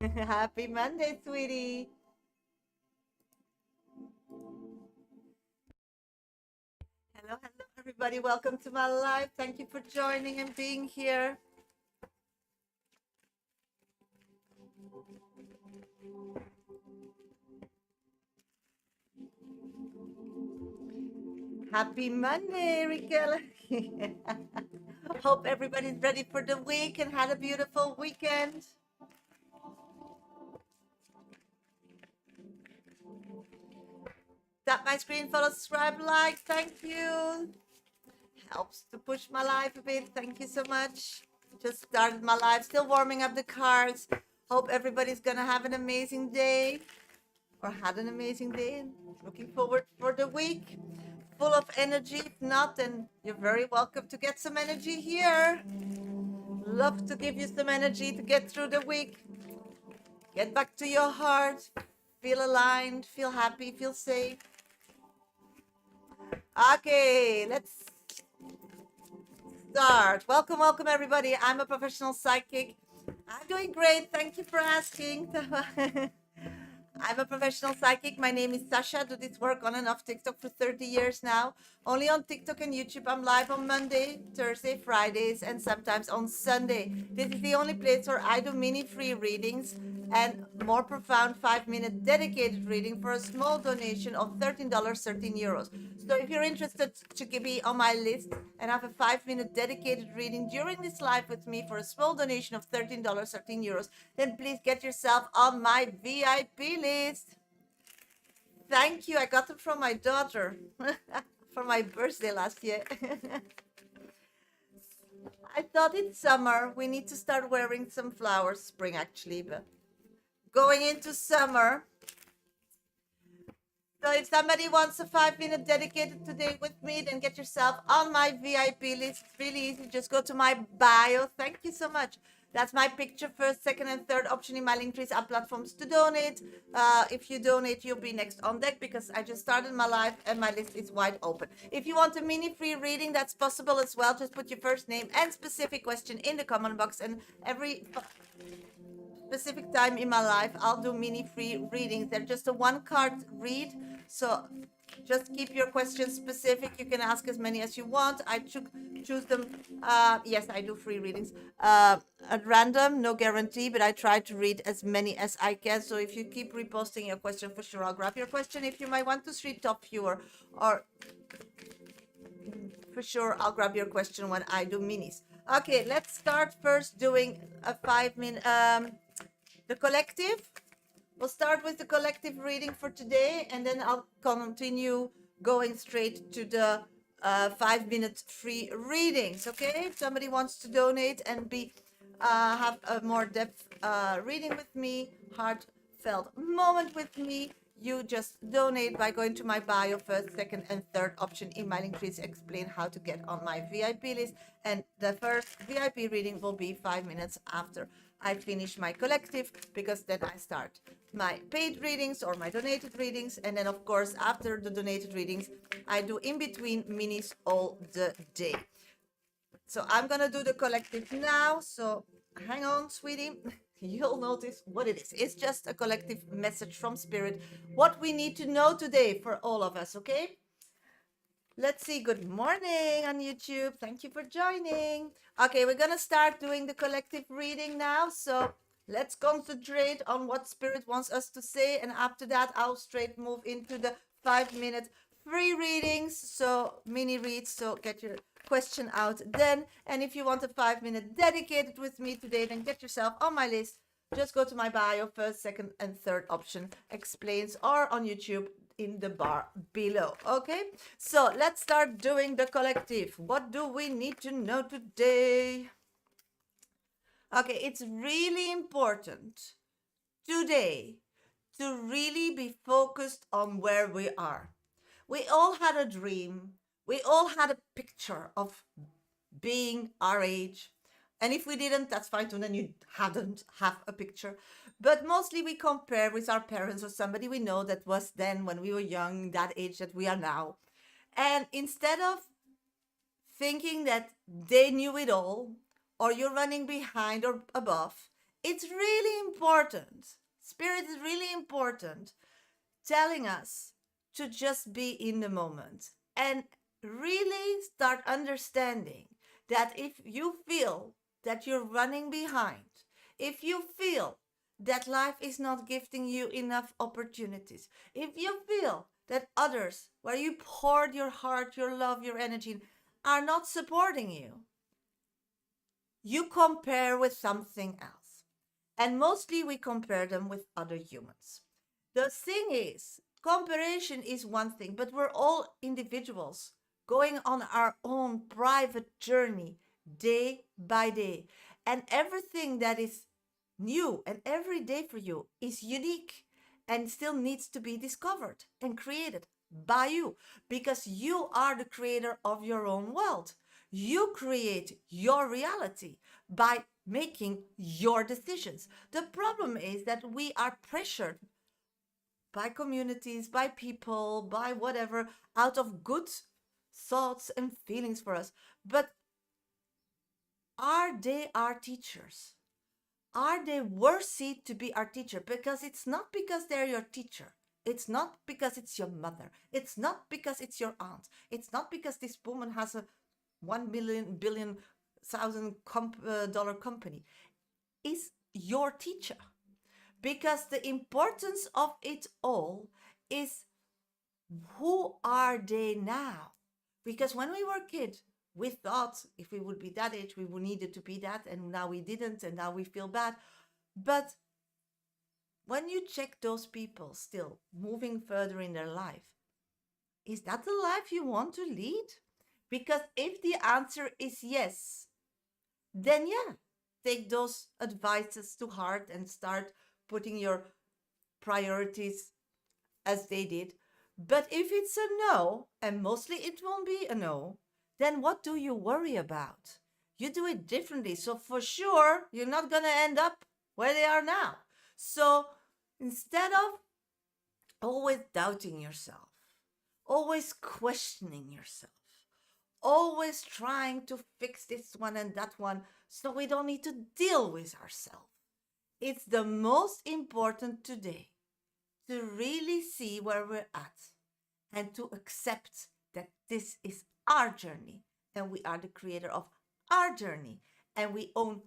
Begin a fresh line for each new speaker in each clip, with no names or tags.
Happy Monday, sweetie. Hello, everybody. Welcome to my live. Thank you for joining and being here. Happy Monday, Raquel. Hope everybody's ready for the week and had a beautiful weekend. Tap my screen, follow, subscribe, like. Thank you. Helps to push my life a bit. Thank you so much. Just started my live, still warming up the cards. Hope everybody's gonna have an amazing day or had an amazing day. Looking forward for the week. Full of energy. If not, then you're very welcome to get some energy here. Love to give you some energy to get through the week. Get back to your heart. Feel aligned, feel happy, feel safe. Okay, let's start. Welcome, everybody. I'm a professional psychic. I'm doing great. Thank you for asking. I'm a professional psychic. My name is Sasha. I do this work on and off TikTok for 30 years now. Only on TikTok and YouTube. I'm live on Monday, Thursday, Fridays, and sometimes on Sunday. This is the only place where I do mini free readings and more profound 5-minute dedicated reading for a small donation of $13, 13 euros. So if you're interested to be on my list and have a 5-minute dedicated reading during this live with me for a small donation of $13, 13 euros, then please get yourself on my VIP list. Thank you. I got them from my daughter for my birthday last year. I thought it's summer. We need to start wearing some flowers. Spring, actually, but going into summer. So if somebody wants a 5-minute dedicated today with me, then get yourself on my VIP list. It's really easy. Just go to my bio. Thank you so much. That's my picture, first, second, and third option in my link trees are platforms to donate. If you donate, you'll be next on deck because I just started my live and my list is wide open. If you want a mini free reading, that's possible as well. Just put your first name and specific question in the comment box, and every specific time in my life I'll do mini free readings. They're just a one card read, so just keep your questions specific. You can ask as many as you want. I choose them. Yes, I do free readings at random, no guarantee, but I try to read as many as I can. So if you keep reposting your question, for sure I'll grab your question. If you might want to see top viewer, or for sure I'll grab your question when I do minis. Okay, let's start first doing a 5-minute the collective. We'll start with the collective reading for today, and then I'll continue going straight to the 5-minute free readings. Okay, if somebody wants to donate and be have a more depth reading with me, heartfelt moment with me, you just donate by going to my bio, first, second, and third option in my link. Please explain how to get on my VIP list, and the first VIP reading will be 5 minutes after I finish my collective, because then I start my paid readings or my donated readings, and then of course after the donated readings I do in between minis all the day. So I'm gonna do the collective now, so hang on, sweetie. You'll notice what it is. It's just a collective message from spirit, what we need to know today for all of us. Okay, let's see. Good morning on YouTube. Thank you for joining. Okay, we're gonna start doing the collective reading now, so let's concentrate on what spirit wants us to say, and after that I'll straight move into the 5-minute free readings, so mini reads. So get your question out then, and if you want a 5-minute dedicated with me today, then get yourself on my list. Just go to my bio, first, second, and third option explains, or on YouTube in the bar below. Okay, so let's start doing the collective. What do we need to know today? Okay, it's really important today to really be focused on where we are. We all had a dream. We all had a picture of being our age. And if we didn't, that's fine too, then you hadn't have a picture. But mostly we compare with our parents or somebody we know that was then when we were young, that age that we are now. And instead of thinking that they knew it all, or you're running behind or above, It's really important. Spirit is really important, telling us to just be in the moment and really start understanding that if you feel that you're running behind, if you feel that life is not giving you enough opportunities, if you feel that others, where you poured your heart, your love, your energy, are not supporting you, you compare with something else. And mostly we compare them with other humans. The thing is, comparison is one thing, but we're all individuals going on our own private journey day by day. And everything that is new and every day for you is unique and still needs to be discovered and created by you, because you are the creator of your own world. You create your reality by making your decisions. The problem is that we are pressured by communities, by people, by whatever, out of good thoughts and feelings for us. But are they our teachers? Are they worthy to be our teacher? Because it's not because they're your teacher. It's not because it's your mother. It's not because it's your aunt. It's not because this woman has a 1 billion, billion, 1,000 dollar company. It's your teacher. Because the importance of it all is, who are they now? Because when we were kids, we thought if we would be that age, we would needed to be that, and now we didn't, and now we feel bad. But when you check those people still moving further in their life, is that the life you want to lead? Because if the answer is yes, then yeah, take those advices to heart and start putting your priorities as they did. But if it's a no, and mostly it won't be a no, then what do you worry about? You do it differently. So for sure, you're not going to end up where they are now. So instead of always doubting yourself, always questioning yourself, always trying to fix this one and that one so we don't need to deal with ourselves, it's the most important today to really see where we're at and to accept that this is our journey and we are the creator of our journey and we own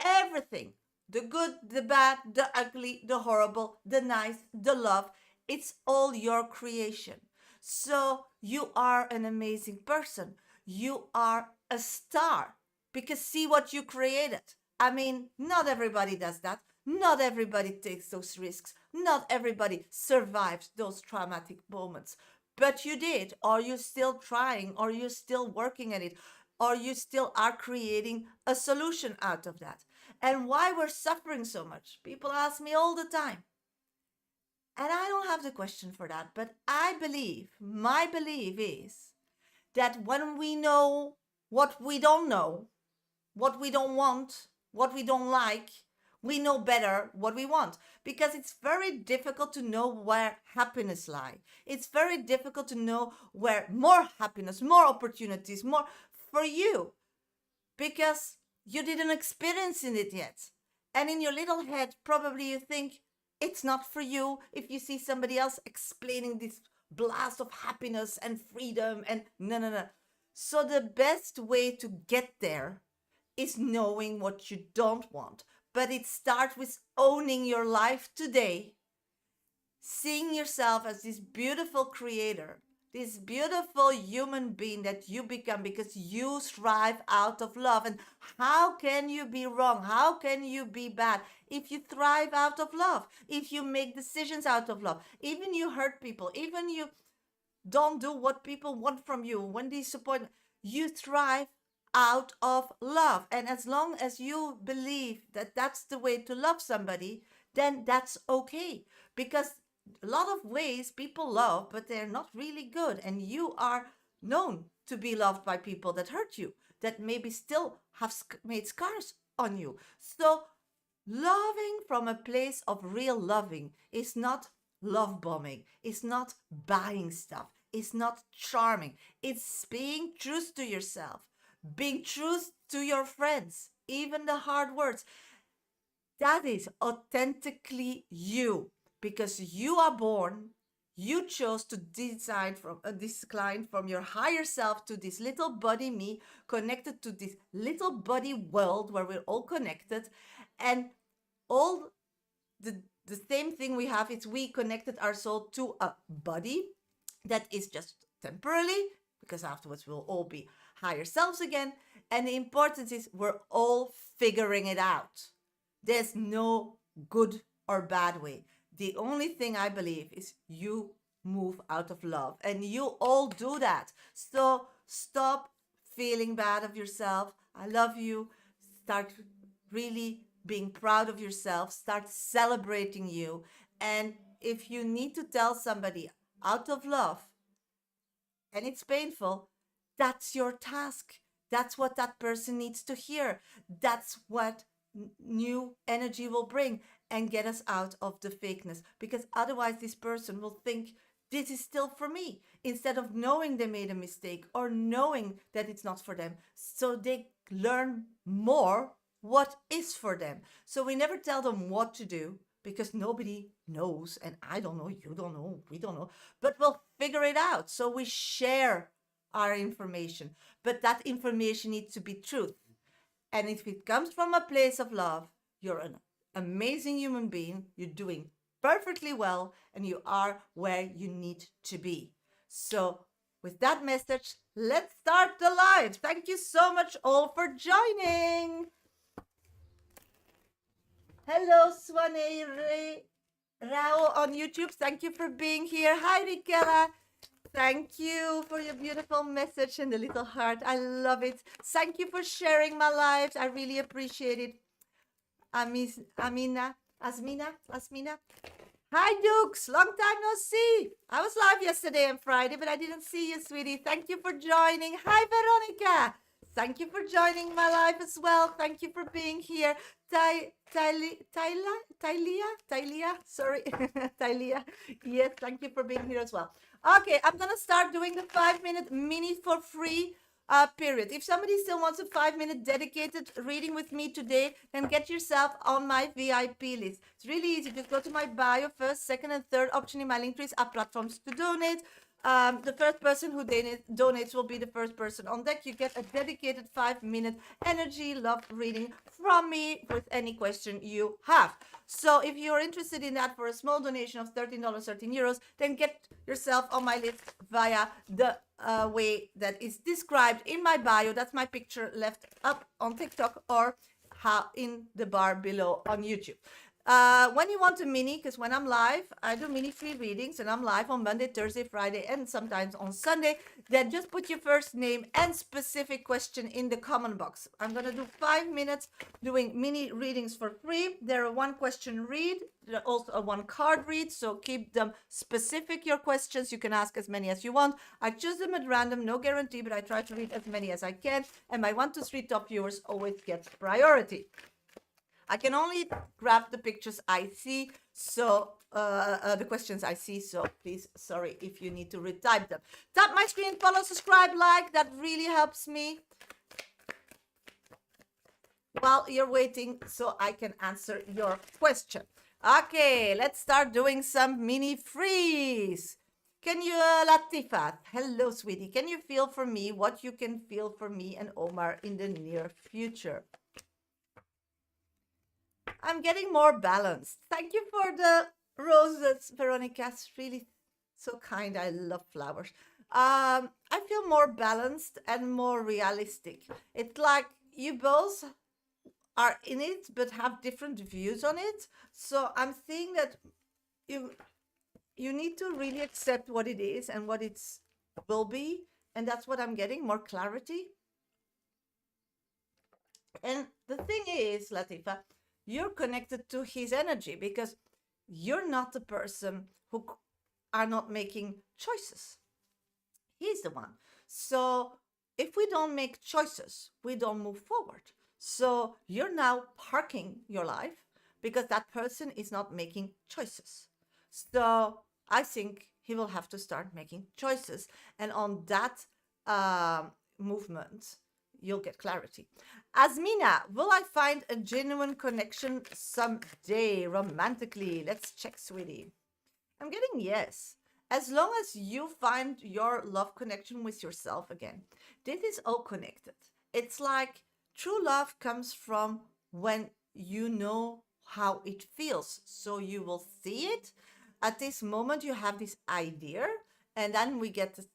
everything, the good, the bad, the ugly, the horrible, the nice, the love. It's all your creation. So you are an amazing person. You are a star because see what you created. I mean, not everybody does that. Not everybody takes those risks. Not everybody survives those traumatic moments. But you did, or you're still trying, or you're still working at it, or you still are creating a solution out of that. And why we're suffering so much? People ask me all the time. And I don't have the question for that, but I believe, my belief is that when we know what we don't know, what we don't want, what we don't like, we know better what we want, because it's very difficult to know where happiness lies. It's very difficult to know where more happiness, more opportunities, more for you, because you didn't experience it yet. And in your little head, probably you think it's not for you if you see somebody else explaining this blast of happiness and freedom and no. So the best way to get there is knowing what you don't want. But it starts with owning your life today, seeing yourself as this beautiful creator, this beautiful human being that you become because you thrive out of love. And how can you be wrong? How can you be bad if you thrive out of love? If you make decisions out of love, even you hurt people, even you don't do what people want from you, when they support you, thrive out of love. And as long as you believe that that's the way to love somebody, then that's okay, because a lot of ways people love, but they're not really good, and you are known to be loved by people that hurt you, that maybe still have made scars on you. So loving from a place of real loving is not love bombing, it's not buying stuff, it's not charming, it's being true to yourself, being true to your friends, even the hard words. that is authentically you, because you are born, you chose to decline from your higher self to this little body me, connected to this little body world where we're all connected, and all the same thing we have is we connected our soul to a body that is just temporarily, because afterwards we'll all be higher selves again. And the importance is we're all figuring it out. There's no good or bad way. The only thing I believe is you move out of love, and you all do that. So stop feeling bad of yourself. I love you. Start really being proud of yourself. Start celebrating you. And if you need to tell somebody out of love and it's painful, that's your task. That's what that person needs to hear. That's what new energy will bring and get us out of the fakeness. Because otherwise, this person will think this is still for me, instead of knowing they made a mistake or knowing that it's not for them. So they learn more what is for them. So we never tell them what to do, because nobody knows, and I don't know, you don't know, we don't know, but we'll figure it out. So we share our information, but that information needs to be truth. And if it comes from a place of love, you're an amazing human being, you're doing perfectly well, and you are where you need to be. So with that message, let's start the live. Thank you so much all for joining. Hello, Swane Rao on YouTube. Thank you for being here. Hi, Rikela. Thank you for your beautiful message and the little heart. I love it. Thank you for sharing my lives. I really appreciate it. Asmina. Hi, Dukes. Long time no see. I was live yesterday and Friday, but I didn't see you, sweetie. Thank you for joining. Hi, Veronica. Thank you for joining my live as well. Thank you for being here. Tylia, sorry, Tylia. Yes, thank you for being here as well. Okay, I'm gonna start doing the 5-minute mini for free period. If somebody still wants a 5-minute dedicated reading with me today, then get yourself on my VIP list. It's really easy. Just go to my bio. First, second, and third option in my link trees are platforms to donate. The first person who donates will be the first person on deck. You get a dedicated 5-minute energy love reading from me with any question you have. So if you're interested in that for a small donation of $13, 13 euros, then get yourself on my list via the way that is described in my bio. That's my picture left up on TikTok, or in the bar below on YouTube. When you want a mini, because when I'm live, I do mini free readings, and I'm live on Monday, Thursday, Friday, and sometimes on Sunday, then just put your first name and specific question in the comment box. I'm going to do 5 minutes doing mini readings for free. They're a 1-question read. They're also a 1-card read, so keep them specific, your questions. You can ask as many as you want. I choose them at random, no guarantee, but I try to read as many as I can, and my 1 to 3 top viewers always get priority. I can only grab the pictures I see, so the questions I see, so please, sorry if you need to retype them. Tap my screen, follow, subscribe, like, that really helps me while you're waiting so I can answer your question. Okay, let's start doing some mini freeze. Can you, Latifa, hello, sweetie, can you feel for me what you can feel for me and Omar in the near future? I'm getting more balanced. Thank you for the roses, Veronica. It's really so kind. I love flowers. I feel more balanced and more realistic. It's like you both are in it, but have different views on it. So I'm seeing that you need to really accept what it is and what it will be. And that's what I'm getting, more clarity. And the thing is, Latifa, you're connected to his energy, because you're not the person who are not making choices. He's the one. So if we don't make choices, we don't move forward. So you're now parking your life because that person is not making choices. So I think he will have to start making choices. And on that movement, you'll get clarity. Asmina, will I find a genuine connection someday romantically? Let's check, sweetie. I'm getting yes. As long as you find your love connection with yourself again. This is all connected. It's like true love comes from when you know how it feels. So you will see it. At this moment, you have this idea, and then we get the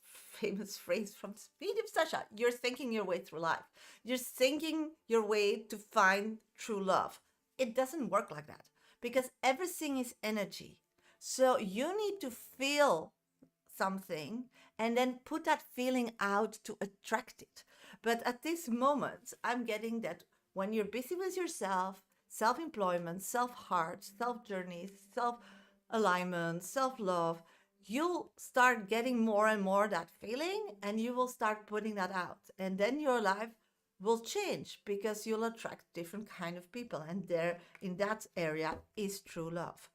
famous phrase from Medium Shasha. You're thinking your way through life. You're thinking your way to find true love. It doesn't work like that because everything is energy. So you need to feel something and then put that feeling out to attract it. But at this moment, I'm getting that when you're busy with yourself, self-employment, self-heart, self-journey, self-alignment, self-love, you'll start getting more and more that feeling and you will start putting that out. And then your life will change because you'll attract different kind of people. And there in that area is true love.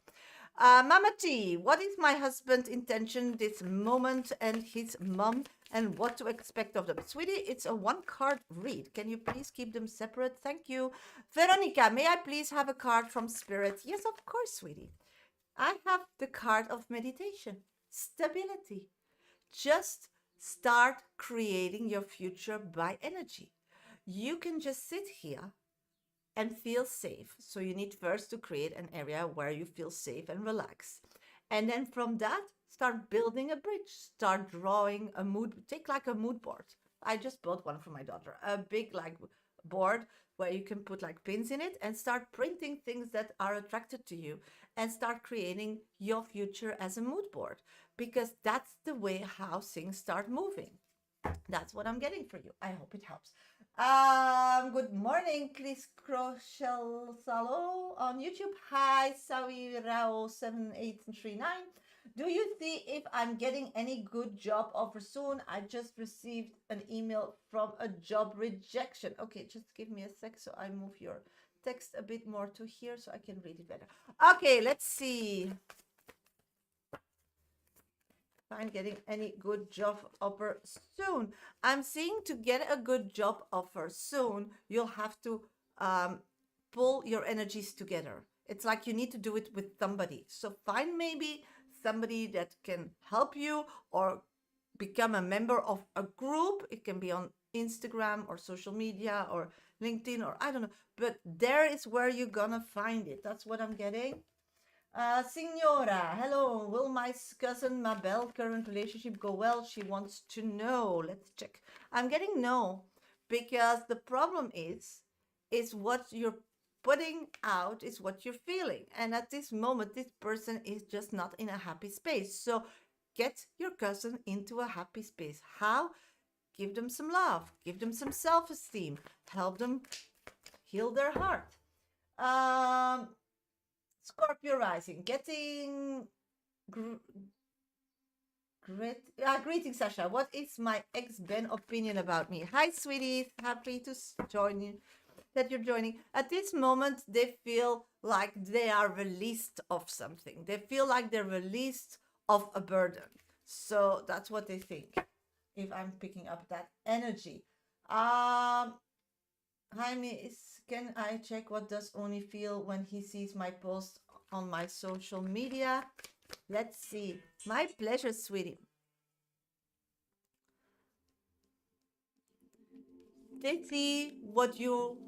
Mama T, what is my husband's intention this moment and his mom and what to expect of them? Sweetie, it's a one card read. Can you please keep them separate? Thank you. Veronica, may I please have a card from Spirit? Yes, of course, sweetie. I have the card of meditation, stability. Just start creating your future by energy. You can just sit here and feel safe. So you need first to create an area where you feel safe and relaxed. And then from that, start building a bridge. Start drawing a mood, take like a mood board. I just bought one for my daughter, a big like board where you can put like pins in it and start printing things that are attracted to you and start creating your future as a mood board because that's the way how things start moving. That's what I'm getting for you. I hope it helps. Good morning, Chris Crochel Salo on YouTube. Hi, Sawi Rao 7839. Do you see if I'm getting any good job offer soon? I just received an email from a job rejection. Okay, just give me a sec so I move your text a bit more to here so I can read it better. Okay, let's see. I'm getting any good job offer soon. I'm seeing to get a good job offer soon, you'll have to pull your energies together. It's like you need to do it with somebody. So find maybe somebody that can help you or become a member of a group. It can be on Instagram or social media or LinkedIn or I don't know. But there is where you're gonna find it. That's what I'm getting. Signora, hello. Will my cousin Mabel current relationship go well? She wants to know. Let's check. I'm getting no because the problem is what you're putting out is what you're feeling. And at this moment, this person is just not in a happy space. So get your cousin into a happy space. How? Give them some love. Give them some self-esteem. Help them heal their heart. Scorpio rising, getting greetings, Sasha. What is my ex-Ben opinion about me? Hi, sweeties. Happy to join you. That you're joining. At this moment, they feel like they are released of something. They feel like they're released of a burden. So that's what they think. If I'm picking up that energy. Jaime, can I check what does Oni feel when he sees my post on my social media? Let's see. My pleasure, sweetie. They see what you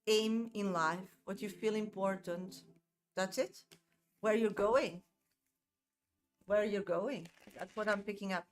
aim in life, what you feel important. That's it. Where you're going. Where you're going. That's what I'm picking up.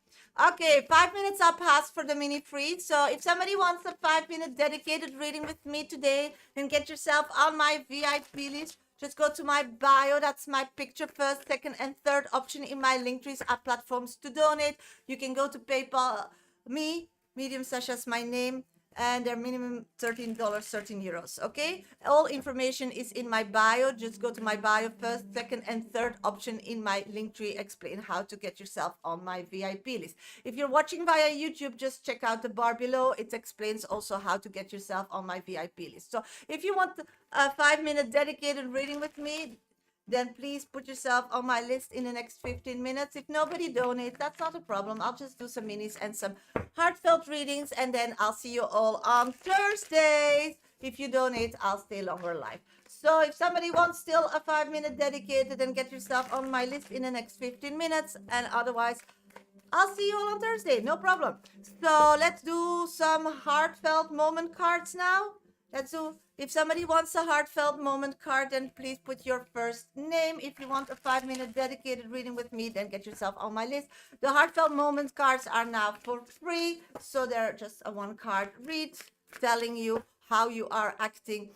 Okay, 5 minutes are past for the mini free. So if somebody wants a 5-minute dedicated reading with me today, then get yourself on my VIP list. Just go to my bio. That's my picture first, second, and third option in my link trees are platforms to donate. You can go to PayPal me, Medium Shasha is my name. And their minimum $13, 13 euros. Okay, all information is in my bio. Just go to my bio first, second, and third option in my link tree. Explain how to get yourself on my VIP list. If you're watching via YouTube, just check out the bar below. It explains also how to get yourself on my VIP list. So if you want a 5-minute dedicated reading with me, then please put yourself on my list in the next 15 minutes. If nobody donates, that's not a problem. I'll just do some minis and some heartfelt readings, and then I'll see you all on Thursdays. If you donate, I'll stay longer live. So if somebody wants still a 5-minute dedicated, then get yourself on my list in the next 15 minutes. And otherwise, I'll see you all on Thursday. No problem. So let's do some heartfelt moment cards now. Let's do, if somebody wants a heartfelt moment card, then please put your first name. If you want a 5-minute dedicated reading with me, then get yourself on my list. The heartfelt moment cards are now for free. So they're just a one card read telling you how you are acting.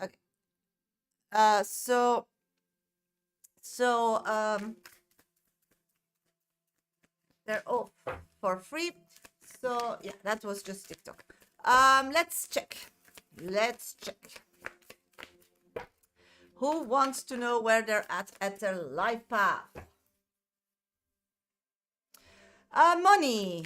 Okay. They're all for free. So yeah, that was just TikTok. Let's check. Who wants to know where they're at their life path? Money.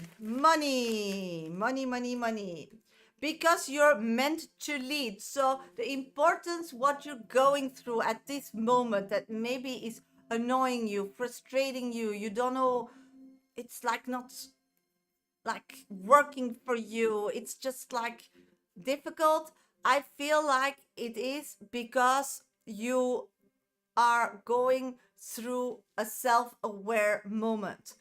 Because you're meant to lead. So the importance, what you're going through at this moment that maybe is annoying you, frustrating you, you don't know, it's like not like working for you, it's just like difficult. I feel like it is because you are going through a self-aware moment.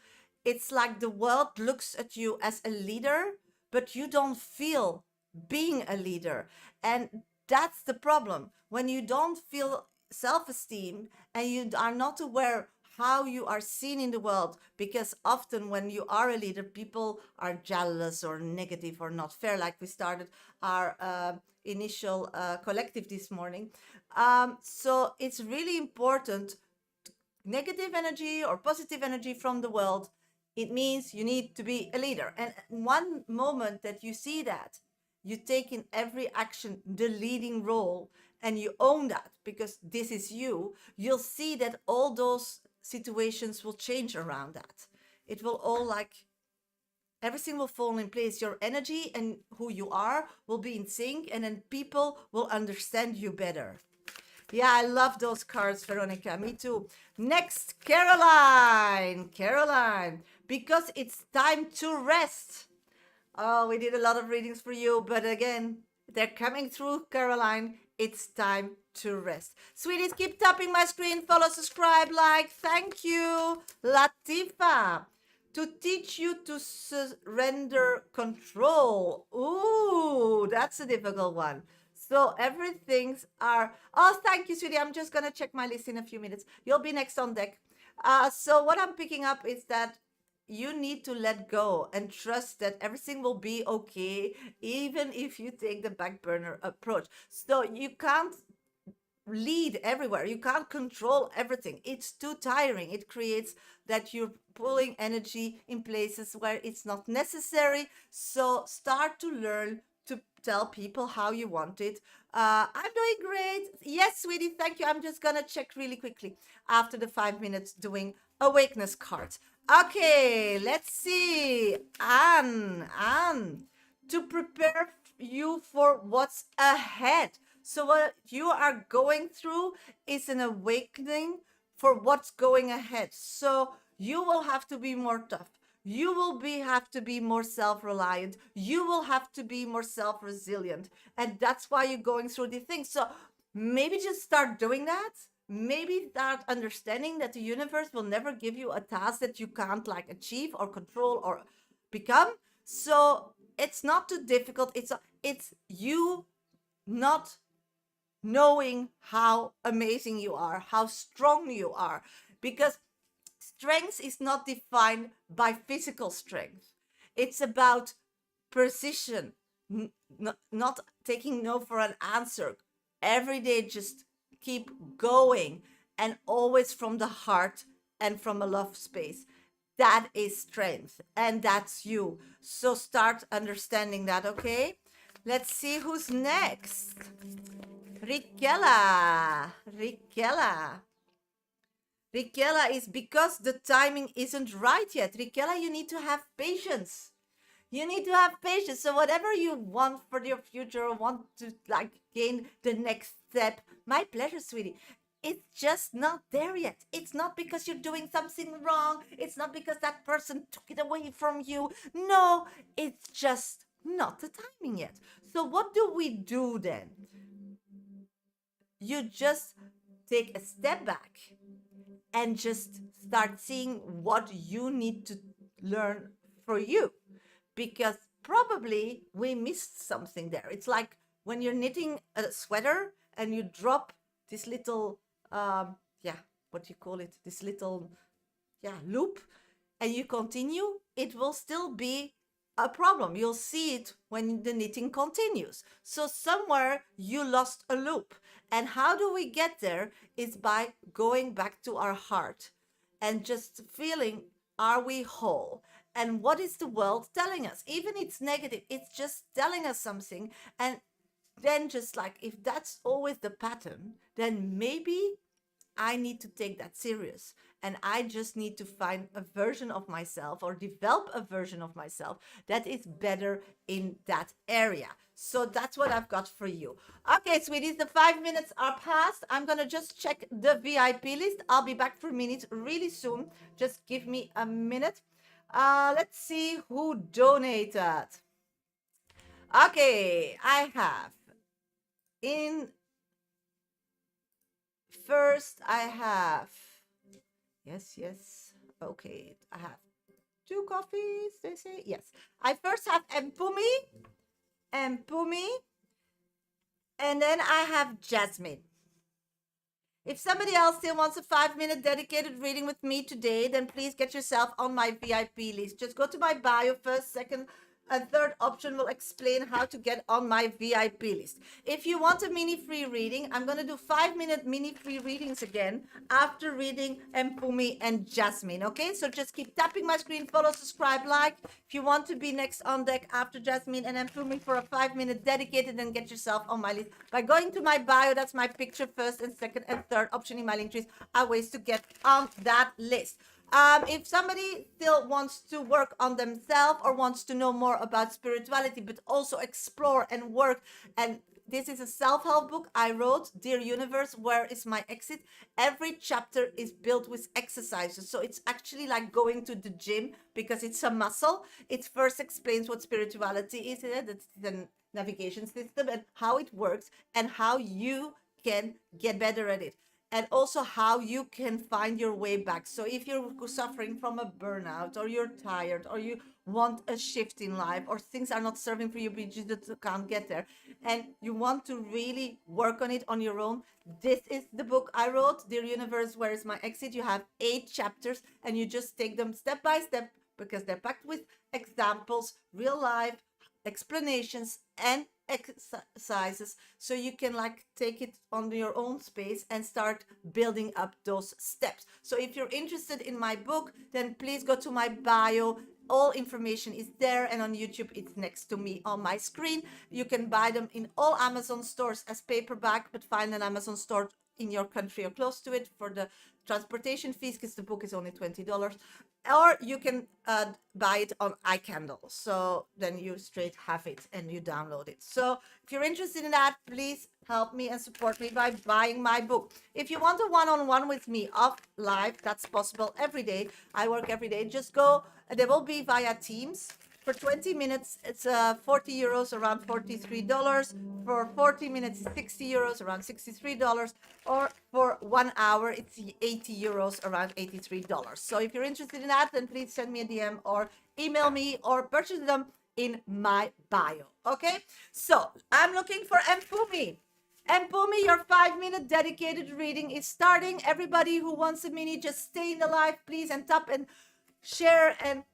It's like the world looks at you as a leader, but you don't feel being a leader. And that's the problem. When you don't feel self-esteem and you are not aware how you are seen in the world, because often when you are a leader, people are jealous or negative or not fair, like we started our initial collective this morning. So it's really important. Negative energy or positive energy from the world, it means you need to be a leader. And one moment that you see that, you take in every action the leading role and you own that because this is you, you'll see that all those situations will change around that. It will all like, everything will fall in place. Your energy and who you are will be in sync, and then people will understand you better. Yeah, I love those cards, Veronica. Me too. Next, Caroline. Because it's time to rest. Oh, we did a lot of readings for you, but again, they're coming through, Caroline. It's time to rest. Sweeties, keep tapping my screen. Follow, subscribe, like. Thank you. Latifa. To teach you to surrender control. Ooh, that's a difficult one. So everything's are, oh, thank you, sweetie. I'm just going to check my list in a few minutes. You'll be next on deck. So what I'm picking up is that you need to let go and trust that everything will be okay, even if you take the back burner approach. So you can't lead everywhere. You can't control everything. It's too tiring. It creates that you're pulling energy in places where it's not necessary. So start to learn to tell people how you want it. I'm doing great. Yes, sweetie, thank you. I'm just gonna check really quickly after the 5 minutes doing awakeness cards. Okay, let's see. Anne, to prepare you for what's ahead. So what you are going through is an awakening for what's going ahead. So you will have to be more tough. You will have to be more self-reliant. You will have to be more self-resilient. And that's why you're going through these things. So maybe just start doing that. Maybe start understanding that the universe will never give you a task that you can't like achieve or control or become. So it's not too difficult. It's you not knowing how amazing you are, how strong you are, because strength is not defined by physical strength. It's about precision, not taking no for an answer. Every day, just keep going, and always from the heart and from a love space. That is strength, and that's you. So start understanding that, okay? Let's see who's next. Rikella is because the timing isn't right yet. Rikella, you need to have patience. You need to have patience. So whatever you want for your future, or want to like gain the next step, my pleasure, sweetie. It's just not there yet. It's not because you're doing something wrong. It's not because that person took it away from you. No, it's just not the timing yet. So what do we do then? You just take a step back and just start seeing what you need to learn for you, because probably we missed something there. It's like when you're knitting a sweater and you drop this little what do you call it, this little loop, and you continue, it will still be a problem. You'll see it when the knitting continues. So somewhere you lost a loop. And how do we get there? Is by going back to our heart and just feeling, are we whole? And what is the world telling us? Even it's negative, it's just telling us something. And then just like, if that's always the pattern, then maybe I need to take that serious, and I just need to find a version of myself or develop a version of myself that is better in that area. So that's what I've got for you. Okay, sweeties, the 5 minutes are past. I'm gonna just check the VIP list. I'll be back for minutes really soon. Just give me a minute. Let's see who donated. Okay, I have in first, I have, yes, okay, I have 2 coffees, they say, yes. I first have Empumi, and then I have Jasmine. If somebody else still wants a 5-minute dedicated reading with me today, then please get yourself on my VIP list. Just go to my bio first, second, and third option will explain how to get on my VIP list. If you want a mini free reading, I'm going to do 5-minute mini free readings again after reading Empumi and Jasmine. Okay, so just keep tapping my screen, follow, subscribe, like. If you want to be next on deck after Jasmine and Empumi for a 5-minute dedicated, then get yourself on my list by going to my bio. That's my picture, first and second and third option in my link trees are ways to get on that list. If somebody still wants to work on themselves or wants to know more about spirituality, but also explore and work, and this is a self-help book I wrote, Dear Universe, Where is My Exit? Every chapter is built with exercises. So it's actually like going to the gym because it's a muscle. It first explains what spirituality is, that's the navigation system and how it works and how you can get better at it. And also how you can find your way back. So if you're suffering from a burnout, or you're tired, or you want a shift in life, or things are not serving for you, but you just can't get there, and you want to really work on it on your own, this is the book I wrote, Dear Universe, Where is My Exit? You have 8 chapters, and you just take them step by step, because they're packed with examples, real life explanations, and exercises, so you can like take it on your own space and start building up those steps. So if you're interested in my book, then please go to my bio. All information is there, and on YouTube it's next to me on my screen. You can buy them in all Amazon stores as paperback, but find an Amazon store in your country or close to it for the transportation fees, because the book is only $20. Or you can buy it on iCandle, so then you straight have it and you download it. So if you're interested in that, please help me and support me by buying my book. If you want a one-on-one with me off live, that's possible every day. I work every day. Just go, they will be via Teams. For 20 minutes, it's 40 euros, around $43. For 40 minutes, 60 euros, around $63. Or for 1 hour, it's 80 euros, around $83. So if you're interested in that, then please send me a DM or email me or purchase them in my bio. Okay? So I'm looking for Empumi. Empumi, your 5-minute dedicated reading is starting. Everybody who wants a mini, just stay in the live, please, and tap and share and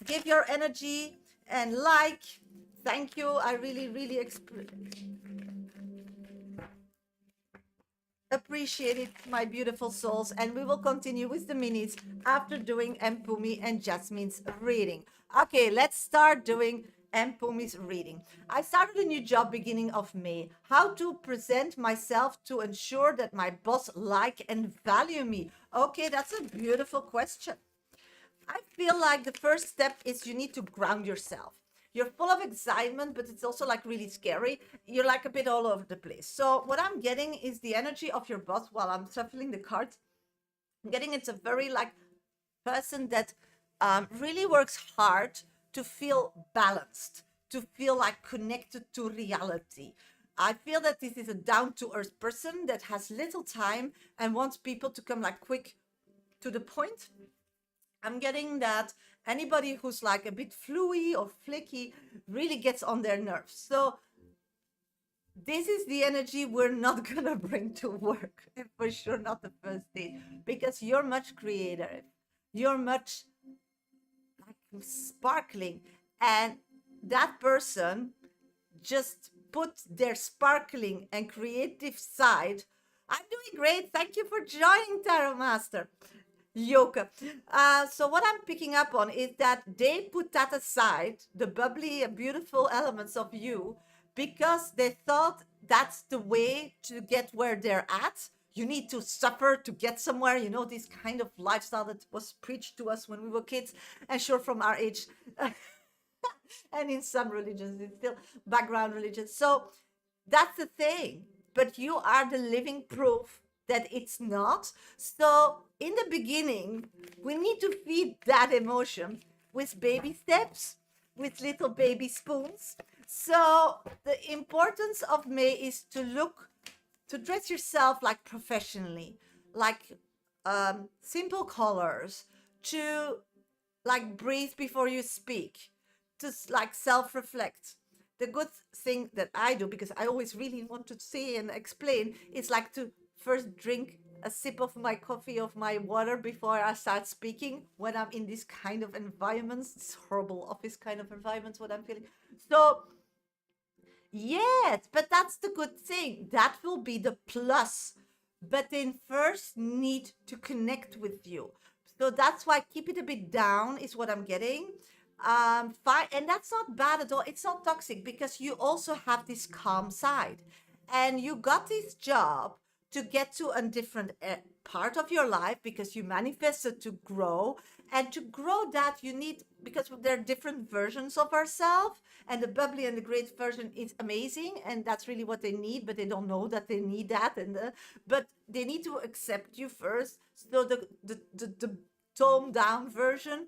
give your energy and like. Thank you. I really appreciate it, my beautiful souls. And we will continue with the minis after doing Empumi and Jasmine's reading. Okay, let's start doing Empumi's reading. I started a new job beginning of May. How to present myself to ensure that my boss like and value me? Okay, that's a beautiful question. I feel like the first step is you need to ground yourself. you're full of excitement, but it's also like really scary. You're like a bit all over the place. So what I'm getting is the energy of your boss while I'm shuffling the cards. I'm getting it's a very like person that really works hard to feel balanced, to feel like connected to reality. I feel that this is a down to earth person that has little time and wants people to come like quick to the point. I'm getting that anybody who's like a bit fluey or flicky really gets on their nerves. So this is the energy we're not gonna bring to work, for sure not the first date, because you're much creative, you're much like sparkling, and that person just put their sparkling and creative side. I'm doing great. Thank you for joining, Tarot Master Yoka. So what I'm picking up on is that they put that aside, the bubbly and beautiful elements of you, because they thought that's the way to get where they're at. You need to suffer to get somewhere, you know, this kind of lifestyle that was preached to us when we were kids, and sure, from our age. And in some religions, it's still background religions. So that's the thing. But you are the living proof that it's not. So in the beginning, we need to feed that emotion with baby steps, with little baby spoons. So the importance of May is to dress yourself like professionally, like simple colors, to like breathe before you speak, to like self-reflect. The good thing that I do, because I always really want to say and explain, is like to first drink a sip of my coffee, of my water before I start speaking when I'm in this kind of environments, this horrible office kind of environments, what I'm feeling. So yes, but that's the good thing. That will be the plus. But they first need to connect with you. So that's why keep it a bit down is what I'm getting. Fine, and that's not bad at all. It's not toxic because you also have this calm side, and you got this job to get to a different part of your life because you manifested to grow, and to grow that you need, because there are different versions of ourselves, and the bubbly and the great version is amazing, and that's really what they need, but they don't know that they need that, and but they need to accept you first. So the toned down version,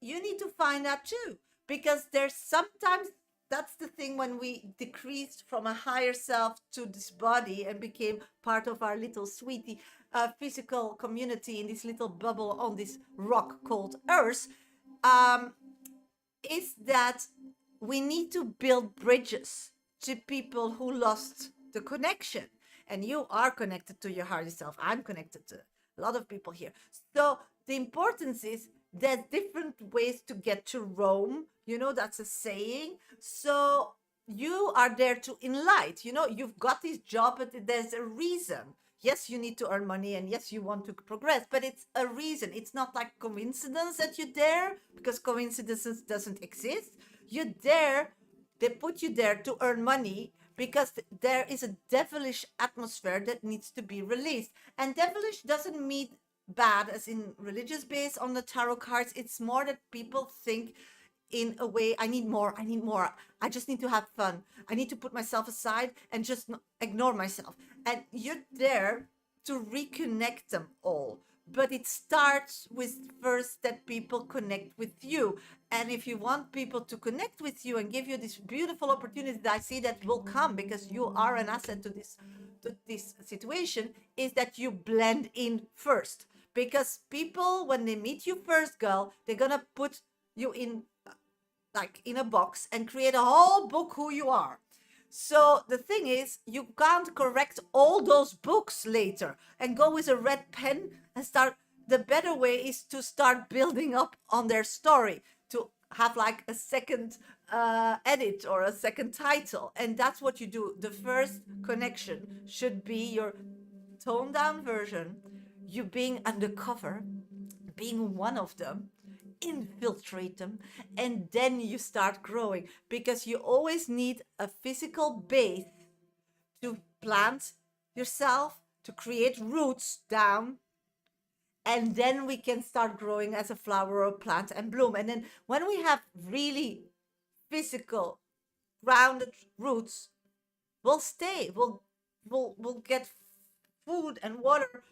you need to find that too, because there's sometimes, that's the thing, when we decreased from a higher self to this body and became part of our little sweetie physical community in this little bubble on this rock called earth, is that we need to build bridges to people who lost the connection. And you are connected to your higher self. I'm connected to a lot of people here. So the importance is there's different ways to get to Rome. You know, that's a saying. So you are there to enlighten. You know, you've got this job, but there's a reason. Yes, you need to earn money, and yes, you want to progress, but it's a reason. It's not like coincidence that you're there, because coincidences doesn't exist. You're there, they put you there to earn money, because there is a devilish atmosphere that needs to be released. And devilish doesn't mean bad as in religious based on the tarot cards. It's more that people think in a way, I need more, I just need to have fun, I need to put myself aside and just ignore myself. And you're there to reconnect them all, but it starts with first that people connect with you. And if you want people to connect with you and give you this beautiful opportunity that I see that will come, because you are an asset to this situation, is that you blend in first. Because people, when they meet you first, girl, they're gonna put you in like in a box and create a whole book who you are. So the thing is, you can't correct all those books later and go with a red pen and start. The better way is to start building up on their story, to have like a second edit or a second title. And that's what you do. The first connection should be your toned down version, you being undercover, being one of them, infiltrate them, and then you start growing, because you always need a physical base to plant yourself, to create roots down, and then we can start growing as a flower or plant and bloom. And then when we have really physical grounded roots will stay, will get food and water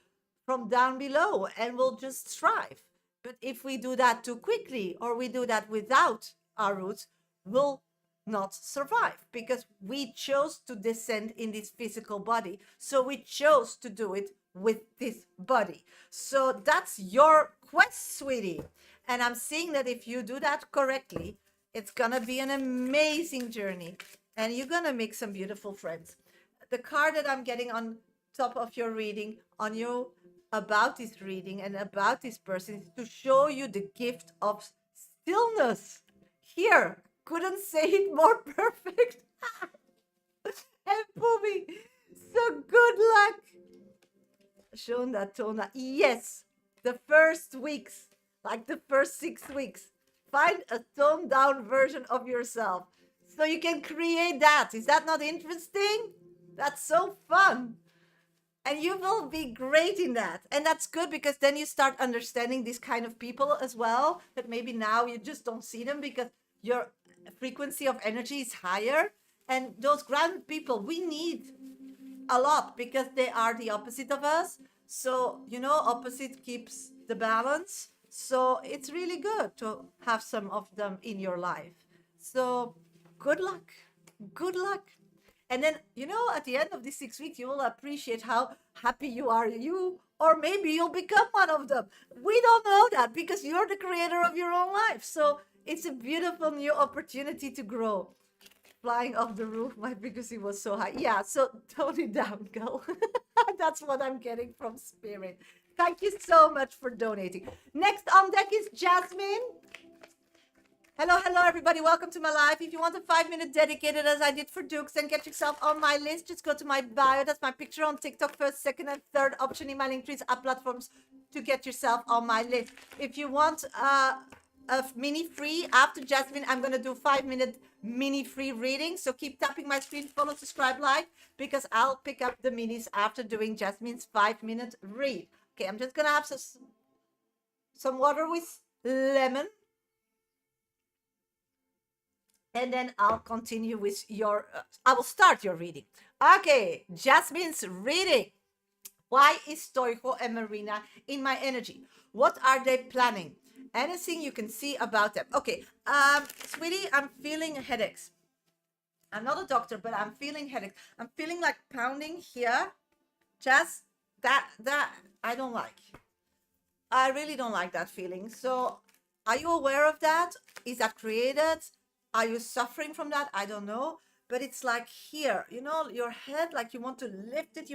from down below and will just thrive. But if we do that too quickly or we do that without our roots, we'll not survive because we chose to descend in this physical body. So we chose to do it with this body. So that's your quest, sweetie. And I'm seeing that if you do that correctly, it's gonna be an amazing journey and you're gonna make some beautiful friends. The card that I'm getting on top of your reading, on you about this reading and about this person, is to show you the gift of stillness. Here, couldn't say it more perfect. And Pumi, so good luck. Shonda Tona, yes, the first weeks, like the first 6 weeks, find a toned down version of yourself so you can create that. Is that not interesting? That's so fun. And you will be great in that. And that's good because then you start understanding these kind of people as well, that maybe now you just don't see them because your frequency of energy is higher. And those grounded people, we need a lot because they are the opposite of us. So, you know, opposite keeps the balance. So it's really good to have some of them in your life. So good luck. Good luck. And then, you know, at the end of these 6 weeks, you will appreciate how happy you are, or maybe you'll become one of them. We don't know that because you're the creator of your own life. So it's a beautiful new opportunity to grow. Flying off the roof, my frequency was so high. Yeah, so tone it down, girl. That's what I'm getting from Spirit. Thank you so much for donating. Next on deck is Jasmine. Hello, everybody. Welcome to my live. If you want a 5-minute dedicated, as I did for Dukes, and get yourself on my list, just go to my bio. That's my picture on TikTok, first, second, and third option in my link trees, up platforms to get yourself on my list. If you want a mini free, after Jasmine, I'm going to do 5-minute mini free reading. So keep tapping my screen, follow, subscribe, like, because I'll pick up the minis after doing Jasmine's 5-minute read. Okay, I'm just going to have some water with lemon. And then I'll continue with I will start your reading. Okay, Jasmine's reading. Why is Stoico and Marina in my energy? What are they planning? Anything you can see about them? Okay, sweetie, I'm feeling headaches. I'm not a doctor, but I'm feeling headaches. I'm feeling like pounding here. Just that I don't like. I really don't like that feeling. So are you aware of that? Is that created? Are you suffering from that? I don't know. But it's like here, you know, your head, like you want to lift it.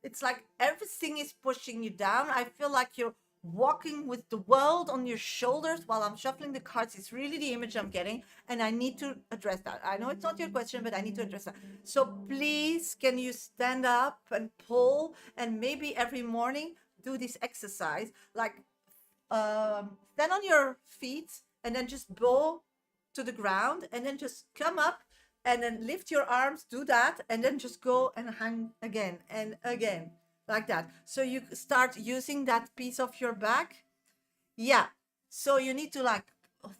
It's like everything is pushing you down. I feel like you're walking with the world on your shoulders while I'm shuffling the cards. It's really the image I'm getting. And I need to address that. I know it's not your question, but I need to address that. So please, can you stand up and pull, and maybe every morning do this exercise, like stand on your feet and then just bow to the ground and then just come up and then lift your arms, do that, and then just go and hang again and again, like that. So you start using that piece of your back. Yeah, so you need to like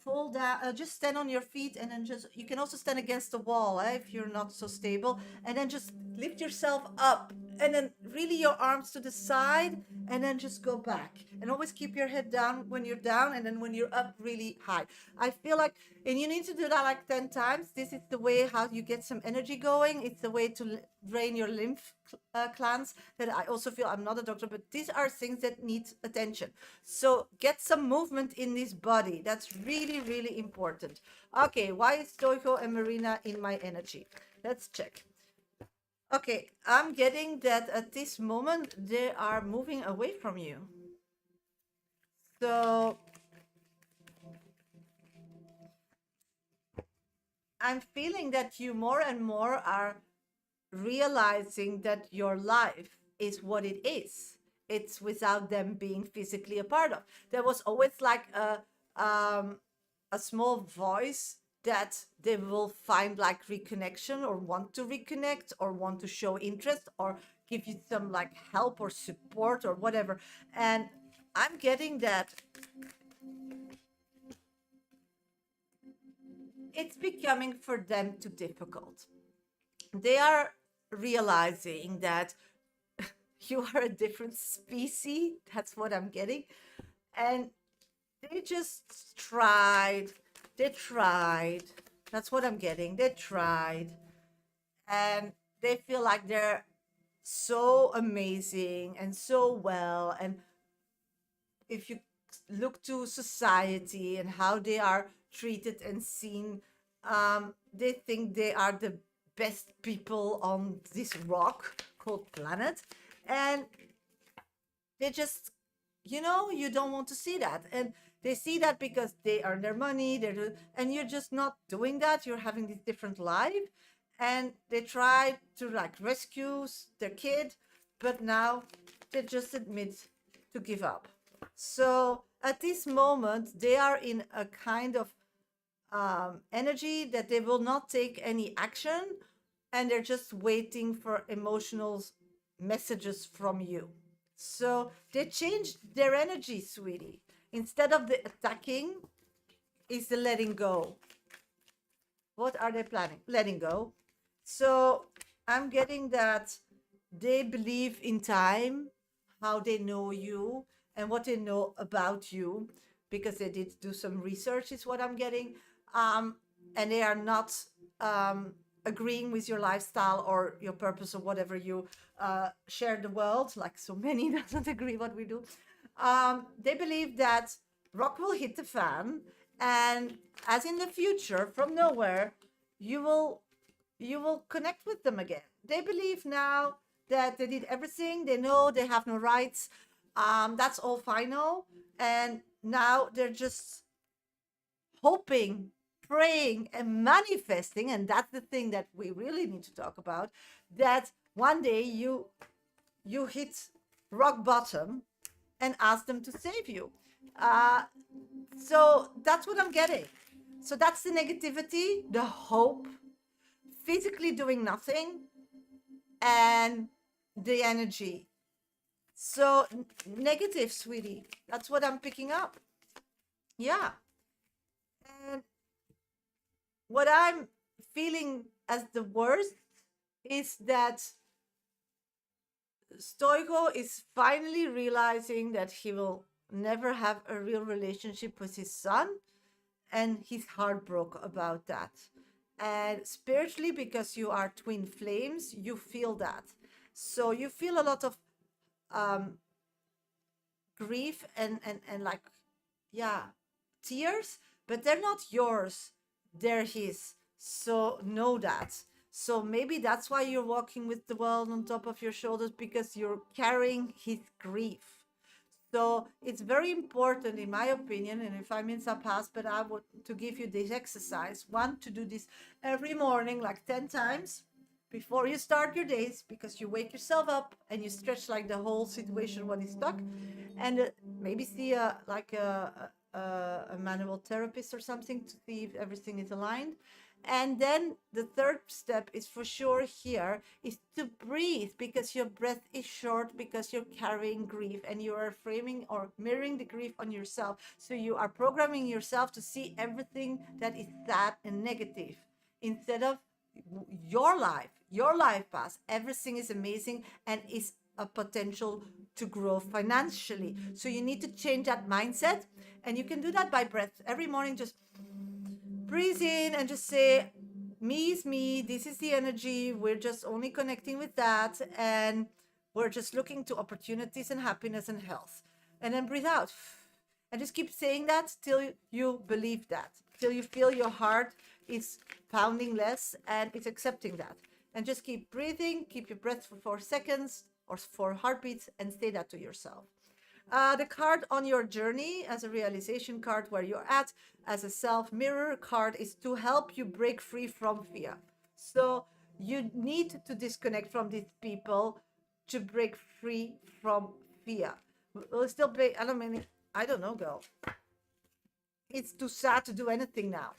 fold down, just stand on your feet, and then you can also stand against the wall if you're not so stable, and then just lift yourself up, and then really your arms to the side, and then just go back, and always keep your head down when you're down, and then when you're up, really high. I feel like, and you need to do that like 10 times. This is the way how you get some energy going. It's the way to drain your lymph glands. That I also feel, I'm not a doctor, but these are things that need attention. So get some movement in this body. That's really, really important. Okay, why is Stoico and Marina in my energy? Let's check. Okay, I'm getting that at this moment they are moving away from you. So I'm feeling that you more and more are realizing that your life is what it is. It's without them being physically a part of. There was always like a small voice that they will find like reconnection, or want to reconnect, or want to show interest, or give you some like help or support or whatever. And I'm getting that it's becoming for them too difficult. They are realizing that you are a different species. That's what I'm getting. And they just tried. They tried. That's what I'm getting. They tried. And they feel like they're so amazing and so well. And if you look to society and how they are treated and seen, they think they are the best people on this rock called planet. And they just, you don't want to see that. And they see that because they earn their money, and you're just not doing that. You're having this different life. And they try to like rescue their kid, but now they just admit to give up. So at this moment, they are in a kind of energy that they will not take any action, and they're just waiting for emotional messages from you. So they changed their energy, sweetie. Instead of the attacking, is the letting go. What are they planning? Letting go. So I'm getting that they believe in time, how they know you and what they know about you, because they did do some research, is what I'm getting. And they are not agreeing with your lifestyle or your purpose or whatever you share the world, like so many doesn't agree what we do. They believe that rock will hit the fan, and as in the future, from nowhere, you will connect with them again. They believe now that they did everything. They know they have no rights. That's all final. And now they're just hoping, praying, and manifesting. And that's the thing that we really need to talk about, that one day you hit rock bottom and ask them to save you. So that's what I'm getting. So that's the negativity, the hope, physically doing nothing, and the energy. So negative, sweetie. That's what I'm picking up. Yeah. And what I'm feeling as the worst is that Stoico is finally realizing that he will never have a real relationship with his son, and he's heartbroken about that. And spiritually, because you are twin flames, you feel that. So you feel a lot of grief and like, yeah, tears, but they're not yours, they're his. So know that. So maybe that's why you're walking with the world on top of your shoulders, because you're carrying his grief. So it's very important, in my opinion, and if I'm in some past, but I want to give you this exercise. One, to do this every morning, like 10 times before you start your days, because you wake yourself up and you stretch like the whole situation when it's stuck. And maybe see a manual therapist or something to see if everything is aligned. And then the third step is for sure here is to breathe, because your breath is short, because you're carrying grief and you are framing or mirroring the grief on yourself. So you are programming yourself to see everything that is sad and negative instead of your life path. Everything is amazing and is a potential to grow financially. So you need to change that mindset, and you can do that by breath. Every morning, just breathe in and just say, me is me, this is the energy, we're just only connecting with that, and we're just looking to opportunities and happiness and health. And then breathe out and just keep saying that till you believe that, till you feel your heart is pounding less and it's accepting that. And just keep breathing, keep your breath for 4 seconds or 4 heartbeats, and say that to yourself. The card on your journey as a realization card, where you're at as a self mirror card, is to help you break free from fear. So you need to disconnect from these people to break free from fear. We'll still play. I don't know, girl. It's too sad to do anything now.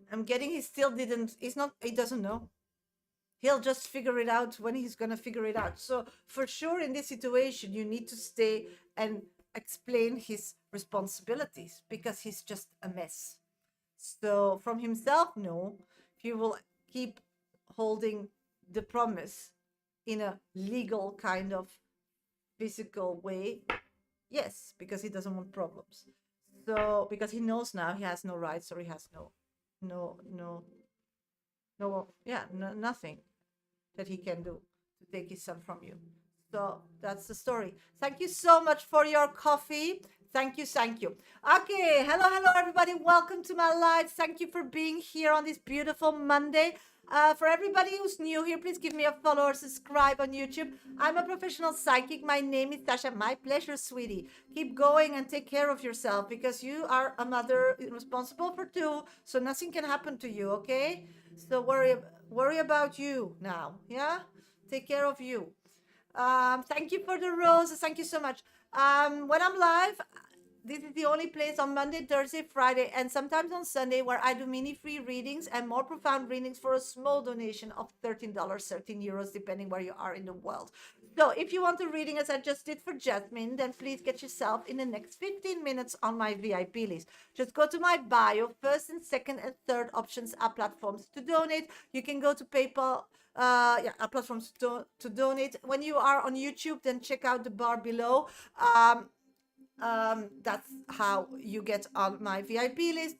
I'm getting he doesn't know. He'll just figure it out when he's going to figure it out. So for sure, in this situation, you need to stay and explain his responsibilities, because he's just a mess. So from himself, no. He will keep holding the promise in a legal kind of physical way. Yes, because he doesn't want problems. So because he knows now he has no rights, or he has no, no, no, yeah, no, nothing that he can do to take his son from you. So that's the story. Thank you so much for your coffee. Thank you, thank you. Okay, hello, everybody. Welcome to my live. Thank you for being here on this beautiful Monday. For everybody who's new here, please give me a follow or subscribe on YouTube. I'm a professional psychic. My name is Tasha. My pleasure, sweetie. Keep going and take care of yourself, because you are a mother responsible for two, so nothing can happen to you, okay? So worry about you now, yeah? Take care of you. Thank you for the roses. Thank you so much. When I'm live, this is the only place on Monday, Thursday, Friday, and sometimes on Sunday, where I do mini free readings and more profound readings for a small donation of $13, €13, depending where you are in the world. So if you want a reading, as I just did for Jasmine, then please get yourself in the next 15 minutes on my VIP list. Just go to my bio. First and second and third options are platforms to donate. You can go to PayPal. Our platforms to donate. When you are on YouTube, then check out the bar below. That's how you get on my VIP list.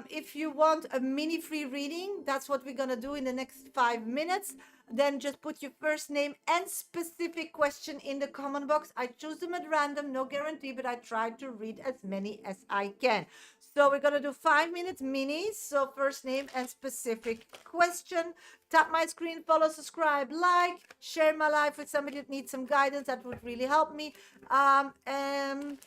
If you want a mini free reading, that's what we're gonna do in the next 5 minutes. Then just put your first name and specific question in the comment box. I choose them at random, no guarantee, but I try to read as many as I can. So we're gonna do 5 minute minis. So first name and specific question. Tap my screen, follow, subscribe, like, share my life with somebody that needs some guidance. That would really help me. And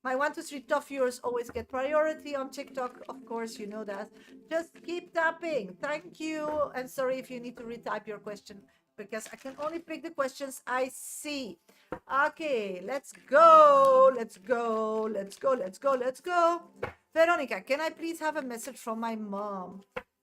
my 1, 2, 3 top viewers always get priority on TikTok. Of course, you know that. Just keep tapping. Thank you. And sorry if you need to retype your question, because I can only pick the questions I see. Okay, let's go. Let's go. Let's go. Let's go. Let's go. Veronica, can I please have a message from my mom?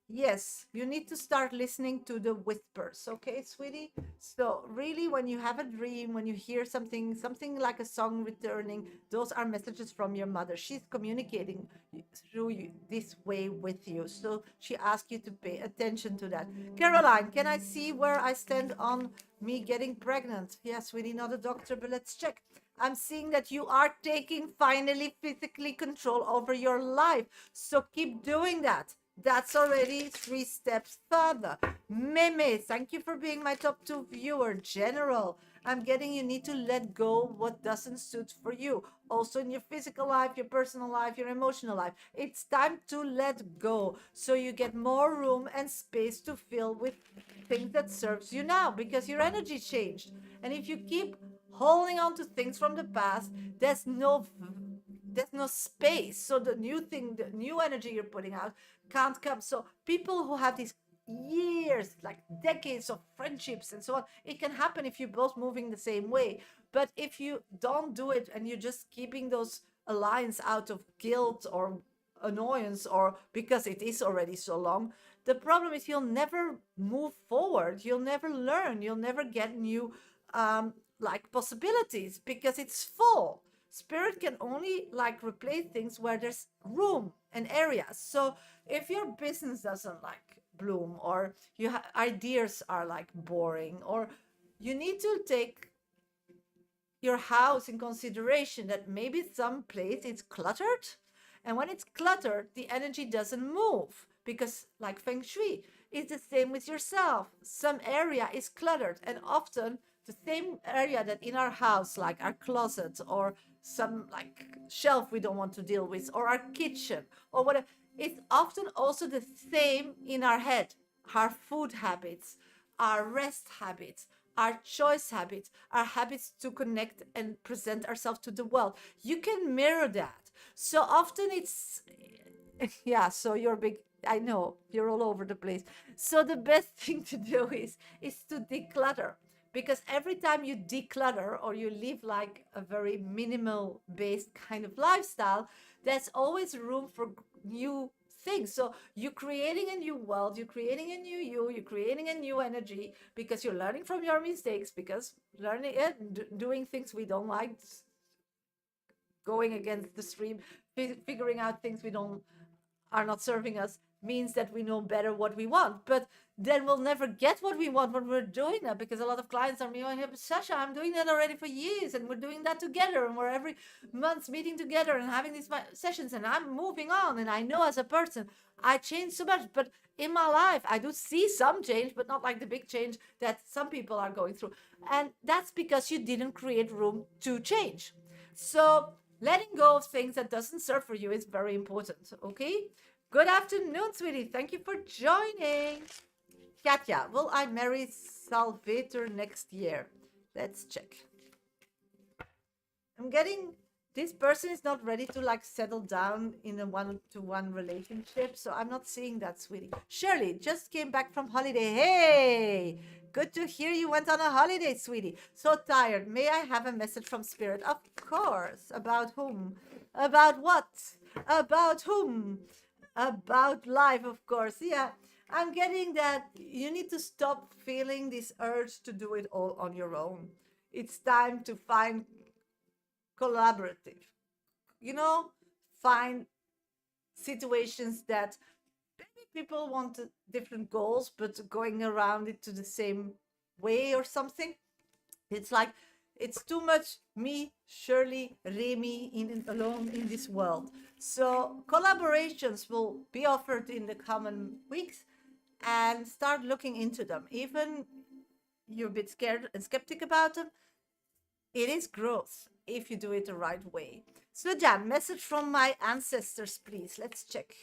Yes, you need to start listening to the whispers, okay, sweetie? So really, when you have a dream, when you hear something like a song returning, those are messages from your mother. She's communicating through you, this way with you. So she asked you to pay attention to that. Caroline, can I see where I stand on me getting pregnant? Yes, sweetie, not a doctor, but let's check. I'm seeing that you are taking finally physically control over your life. So keep doing that. That's already 3 steps further. Meme, thank you for being my top 2 viewer. General, I'm getting you need to let go what doesn't suit for you. Also in your physical life, your personal life, your emotional life. It's time to let go, so you get more room and space to fill with things that serves you now, because your energy changed. And if you keep holding on to things from the past, there's no space. So the new thing, the new energy you're putting out can't come. So people who have these years, like decades of friendships and so on, it can happen if you're both moving the same way. But if you don't do it and you're just keeping those alliance out of guilt or annoyance, or because it is already so long, the problem is you'll never move forward, you'll never learn, you'll never get new like possibilities, because it's full. Spirit can only like replace things where there's room and areas. So if your business doesn't like bloom, or your ideas are like boring, or you need to take your house in consideration, that maybe some place it's cluttered, and when it's cluttered the energy doesn't move, because like feng shui, it's the same with yourself. Some area is cluttered, and often the same area that in our house, like our closet, or some like shelf we don't want to deal with, or our kitchen, or whatever, it's often also the same in our head. Our food habits, our rest habits, our choice habits, our habits to connect and present ourselves to the world. You can mirror that. So often it's, yeah, so you're big, I know, you're all over the place. So the best thing to do is to declutter. Because every time you declutter, or you live like a very minimal based kind of lifestyle, there's always room for new things. So you're creating a new world, you're creating a new you, you're creating a new energy, because you're learning from your mistakes, because learning it, doing things we don't like, going against the stream, figuring out things we don't are not serving us means that we know better what we want. But then we'll never get what we want when we're doing that, because a lot of clients are me, oh, Shasha, I'm doing that already for years, and we're doing that together, and we're every month meeting together and having these sessions, and I'm moving on, and I know as a person I change so much, but in my life I do see some change, but not like the big change that some people are going through. And that's because you didn't create room to change. So letting go of things that doesn't serve for you is very important. Okay, good afternoon, sweetie. Thank you for joining. Katja, will I marry Salvator next year? Let's check. I'm getting this person is not ready to like settle down in a one-to-one relationship, so I'm not seeing that, sweetie. Shirley just came back from holiday. Hey, good to hear you went on a holiday, sweetie. So tired. May I have a message from Spirit? Of course. About whom? About what? About whom? About life, of course. Yeah. I'm getting that you need to stop feeling this urge to do it all on your own. It's time to find collaborative, find situations that maybe people want different goals, but going around it to the same way or something. It's like, it's too much me, Shirley, Remy alone in this world. So collaborations will be offered in the coming weeks, and start looking into them. Even you're a bit scared and skeptic about them, it is growth if you do it the right way. So Jan, message from my ancestors, please. Let's check.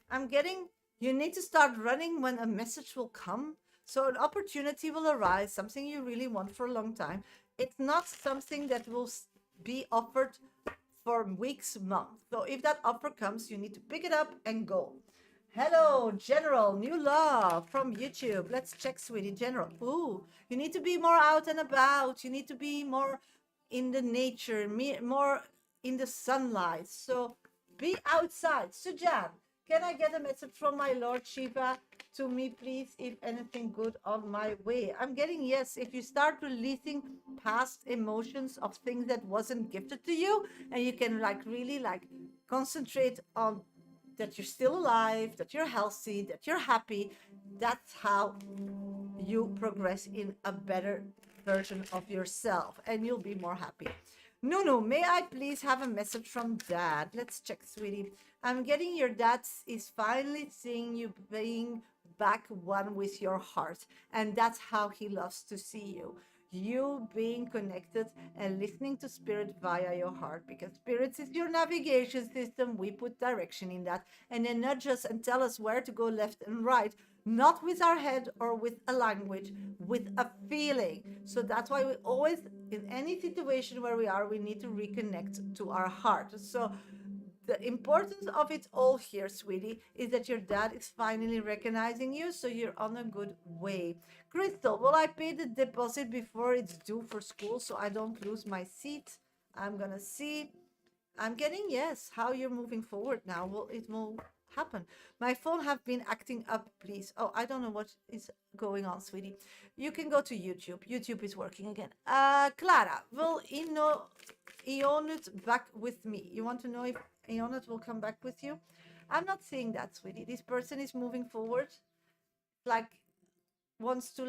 I'm getting, you need to start running when a message will come. So an opportunity will arise, something you really want for a long time. It's not something that will be offered for weeks, months. So if that offer comes, you need to pick it up and go. Hello, General, new law from YouTube. Let's check, sweetie. General. Ooh, you need to be more out and about. You need to be more in the nature, more in the sunlight. So be outside. Sujan, can I get a message from my Lord Shiva to me, please, if anything good on my way? I'm getting yes. If you start releasing past emotions of things that wasn't gifted to you, and you can really concentrate on that you're still alive, that you're healthy, that you're happy, that's how you progress in a better version of yourself, and you'll be more happy. Nunu, may I please have a message from Dad? Let's check, sweetie. I'm getting your dad is finally seeing you being back one with your heart, and that's how he loves to see you. You being connected and listening to Spirit via your heart, because Spirit is your navigation system. We put direction in that, and they nudge us and tell us where to go left and right, not with our head or with a language, with a feeling. So that's why we always, in any situation where we are, we need to reconnect to our heart. So the importance of it all here, sweetie, is that your dad is finally recognizing you, so you're on a good way. Crystal, will I pay the deposit before it's due for school so I don't lose my seat? I'm gonna see. I'm getting yes. How you're moving forward now? Well, it will happen. My phone have been acting up, please. Oh, I don't know what is going on, sweetie. You can go to YouTube. YouTube is working again. Clara, will Ionut back with me? You want to know if Ionut will come back with you? I'm not seeing that, sweetie. This person is moving forward, wants to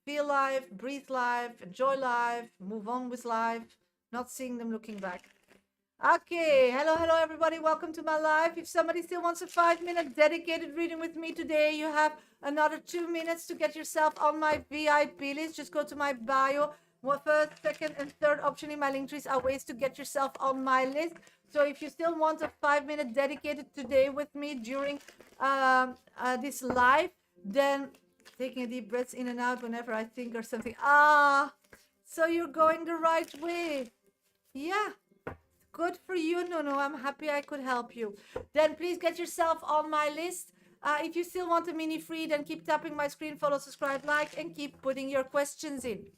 feel life, breathe life, enjoy life, move on with life. Not seeing them looking back. Okay, hello everybody, welcome to my live. If somebody still wants a 5-minute dedicated reading with me today, you have another 2 minutes to get yourself on my VIP list. Just go to my bio. First, second, and third option in my link trees are ways to get yourself on my list. So if you still want a 5-minute dedicated today with me during this live, then taking a deep breath in and out whenever I think or something. So you're going the right way. Yeah. Good for you, Nono. I'm happy I could help you. Then please get yourself on my list. If you still want a mini free, then keep tapping my screen, follow, subscribe, like, and keep putting your questions in.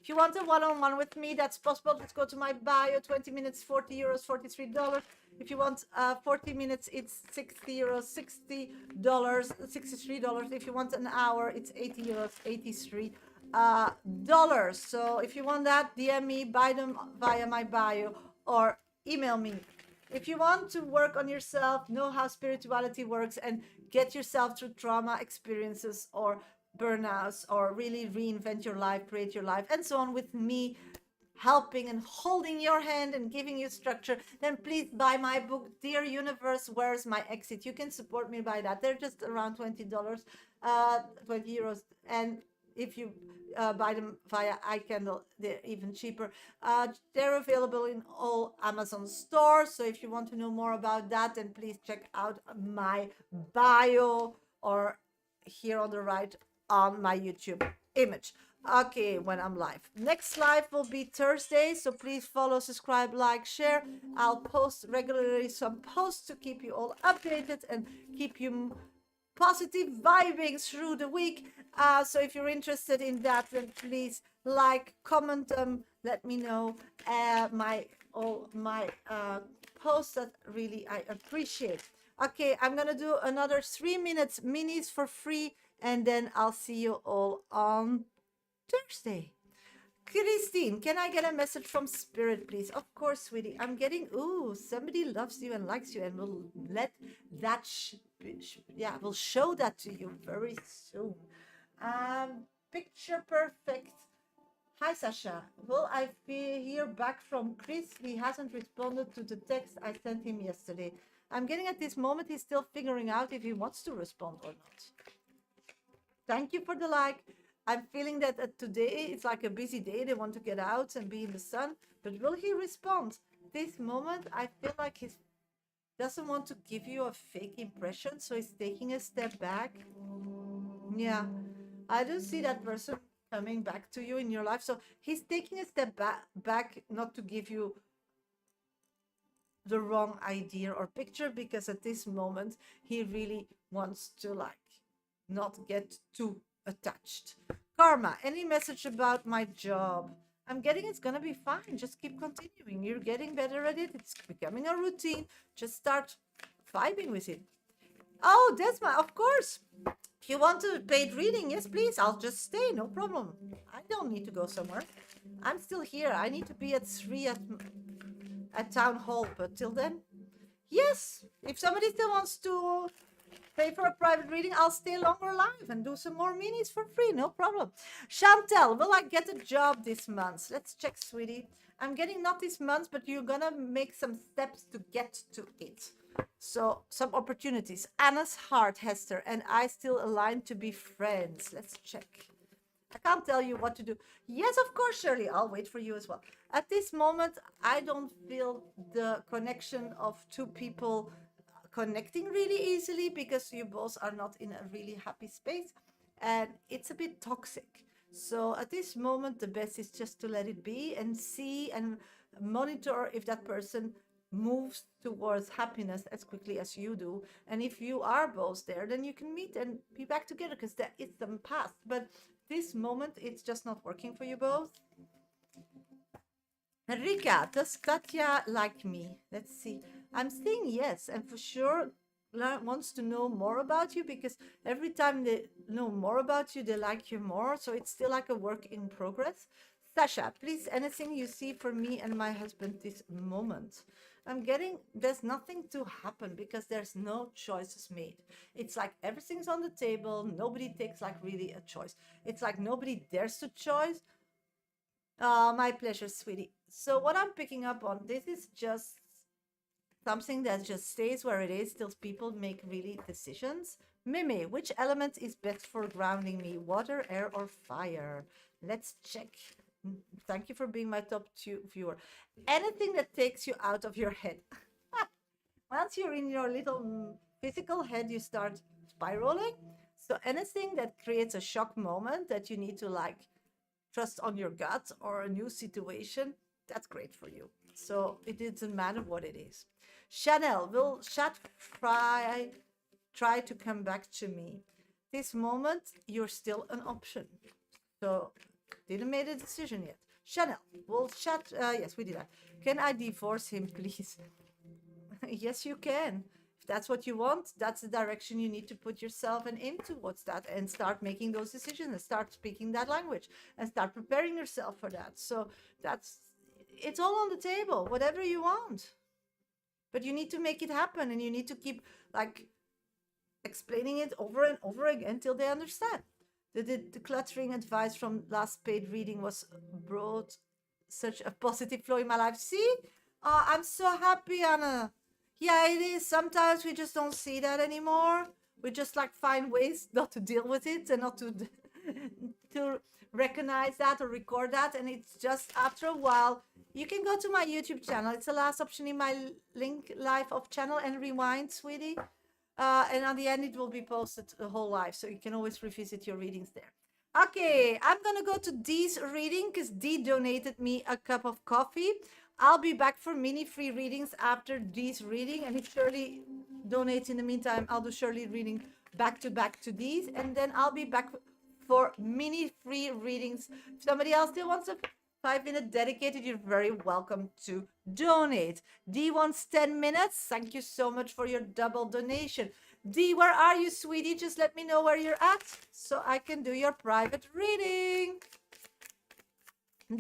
If you want a one-on-one with me, that's possible. Just go to my bio. 20 minutes, 40 euros, $43. If you want 40 minutes, it's 60 euros, $60, $63. If you want an hour, it's 80 euros, $83. So if you want that, DM me, buy them via my bio, or email me. If you want to work on yourself, know how spirituality works, and get yourself through trauma experiences or burnouts, or really reinvent your life, create your life, and so on, with me helping and holding your hand and giving you structure, then please buy my book, Dear Universe, Where's My Exit? You can support me by that. They're just around $20, 20 euros. And if you buy them via iCandle, they're even cheaper. They're available in all Amazon stores. So if you want to know more about that, then please check out my bio, or here on the right on my YouTube image. Okay, when I'm live. Next live will be Thursday, so please follow, subscribe, like, share. I'll post regularly some posts to keep you all updated and keep you positive vibing through the week. So if you're interested in that, then please like, comment them, let me know all my posts that really I appreciate. Okay, I'm gonna do another 3 minutes minis for free, and then I'll see you all on Thursday. Christine, can I get a message from Spirit, please? Of course, sweetie. I'm getting, somebody loves you and likes you, and will let that, we'll show that to you very soon. Picture perfect. Hi, Sasha. Will I hear back from Chris? He hasn't responded to the text I sent him yesterday. I'm getting at this moment, he's still figuring out if he wants to respond or not. Thank you for the like. I'm feeling that today it's like a busy day. They want to get out and be in the sun. But will he respond? This moment, I feel like he doesn't want to give you a fake impression. So he's taking a step back. Yeah, I do see that person coming back to you in your life. So he's taking a step back, not to give you the wrong idea or picture, because at this moment, he really wants to not get too attached. Karma, any message about my job? I'm getting it's gonna be fine. Just keep continuing. You're getting better at it. It's becoming a routine. Just start vibing with it. Oh, Desma, of course. If you want a paid reading, yes, please. I'll just stay. No problem. I don't need to go somewhere. I'm still here. I need to be at 3 at town hall. But till then, yes. If somebody still wants to pay for a private reading, I'll stay longer live and do some more minis for free. No problem. Chantel, will I get a job this month? Let's check, sweetie. I'm getting not this month, but you're gonna make some steps to get to it. So some opportunities. Anna's heart, Hester, and I still aligned to be friends. Let's check. I can't tell you what to do. Yes, of course, Shirley. I'll wait for you as well. At this moment, I don't feel the connection of two people connecting really easily, because you both are not in a really happy space, and it's a bit toxic. So at this moment, the best is just to let it be and see and monitor if that person moves towards happiness as quickly as you do. And if you are both there, then you can meet and be back together, because that is the past. But this moment, it's just not working for you both. Rika, does Katya like me? Let's see. I'm saying yes, and for sure wants to know more about you, because every time they know more about you, they like you more. So it's still like a work in progress. Sasha, please, anything you see for me and my husband this moment? I'm getting there's nothing to happen, because there's no choices made. It's like everything's on the table. Nobody takes like really a choice. It's like nobody dares to choose. My pleasure, sweetie. So what I'm picking up on, this is just something that just stays where it is till people make really decisions. Mimi, which element is best for grounding me? Water, air, or fire? Let's check. Thank you for being my top 2 viewer. Anything that takes you out of your head. Once you're in your little physical head, you start spiraling. So anything that creates a shock moment that you need to like trust on your gut or a new situation, that's great for you. So it doesn't matter what it is. Chanel, will chat try to come back to me? This moment, you're still an option. So didn't make a decision yet. Chanel, will chat, yes, we did that. Can I divorce him, please? Yes, you can. If that's what you want, that's the direction you need to put yourself and aim towards that, and start making those decisions and start speaking that language and start preparing yourself for that. So it's all on the table, whatever you want. but you need to make it happen, and you need to keep like explaining it over and over again till they understand. The cluttering advice from last paid reading was brought such a positive flow in my life. See? I'm so happy, Anna. Yeah, it is. Sometimes we just don't see that anymore. We just like find ways not to deal with it and not to to recognize that or record that. And it's just after a while, you can go to my YouTube channel. It's the last option in my link live of channel and rewind, sweetie. And on the end, it will be posted the whole life, so you can always revisit your readings there. Okay, I'm gonna go to Dee's reading because Dee donated me a cup of coffee. I'll be back for mini free readings after Dee's reading, and if Shirley donates in the meantime, I'll do Shirley reading back to Dee's, and then I'll be back for mini free readings. If somebody else still wants a 5-minute dedicated, you're very welcome to donate. D wants 10 minutes. Thank you so much for your double donation. D, where are you, sweetie? Just let me know where you're at so I can do your private reading.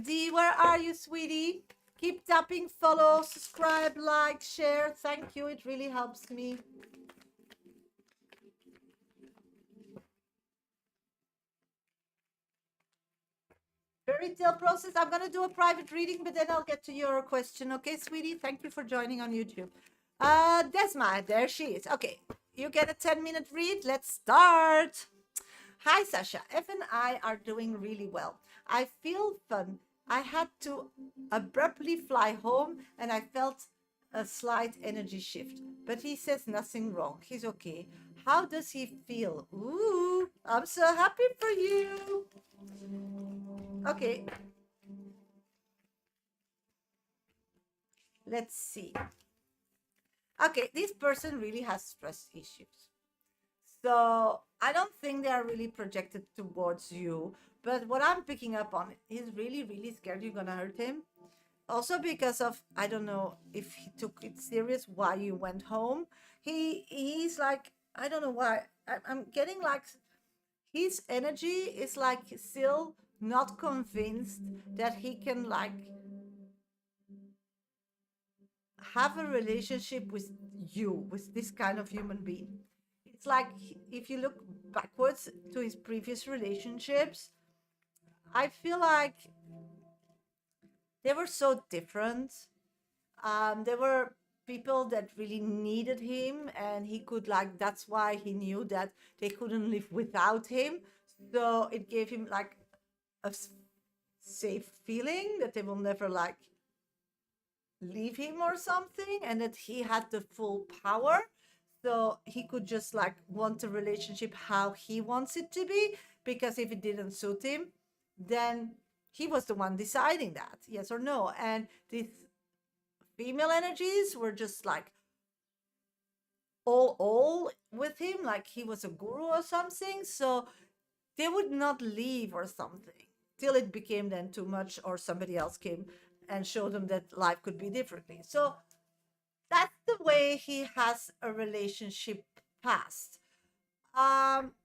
D, where are you, sweetie? Keep tapping, follow, subscribe, like, share. Thank you. It really helps me. Fairy tale process. I'm going to do a private reading, but then I'll get to your question. Okay, sweetie? Thank you for joining on YouTube. Desma, there she is. Okay, you get a 10-minute read. Let's start. Hi, Sasha. F and I are doing really well. I feel fun. I had to abruptly fly home and I felt a slight energy shift, but he says nothing wrong. He's okay. How does he feel? Ooh, I'm so happy for you. Okay. Let's see. Okay, this person really has trust issues. So I don't think they are really projected towards you. But what I'm picking up on, he's really, really scared you're going to hurt him. Also because of, I don't know if he took it serious why you went home. He's like, I don't know why. I'm getting like, his energy is like still not convinced that he can like have a relationship with you, with this kind of human being. It's like if you look backwards to his previous relationships, I feel like they were so different. There were people that really needed him, and he could like, that's why he knew that they couldn't live without him. So it gave him like a safe feeling that they will never like leave him or something, and that he had the full power. So he could just like want a relationship how he wants it to be, because if it didn't suit him, then he was the one deciding that, yes or no. And these female energies were just like all with him, like he was a guru or something. So they would not leave or something till it became then too much, or somebody else came and showed them that life could be differently. So that's the way he has a relationship past.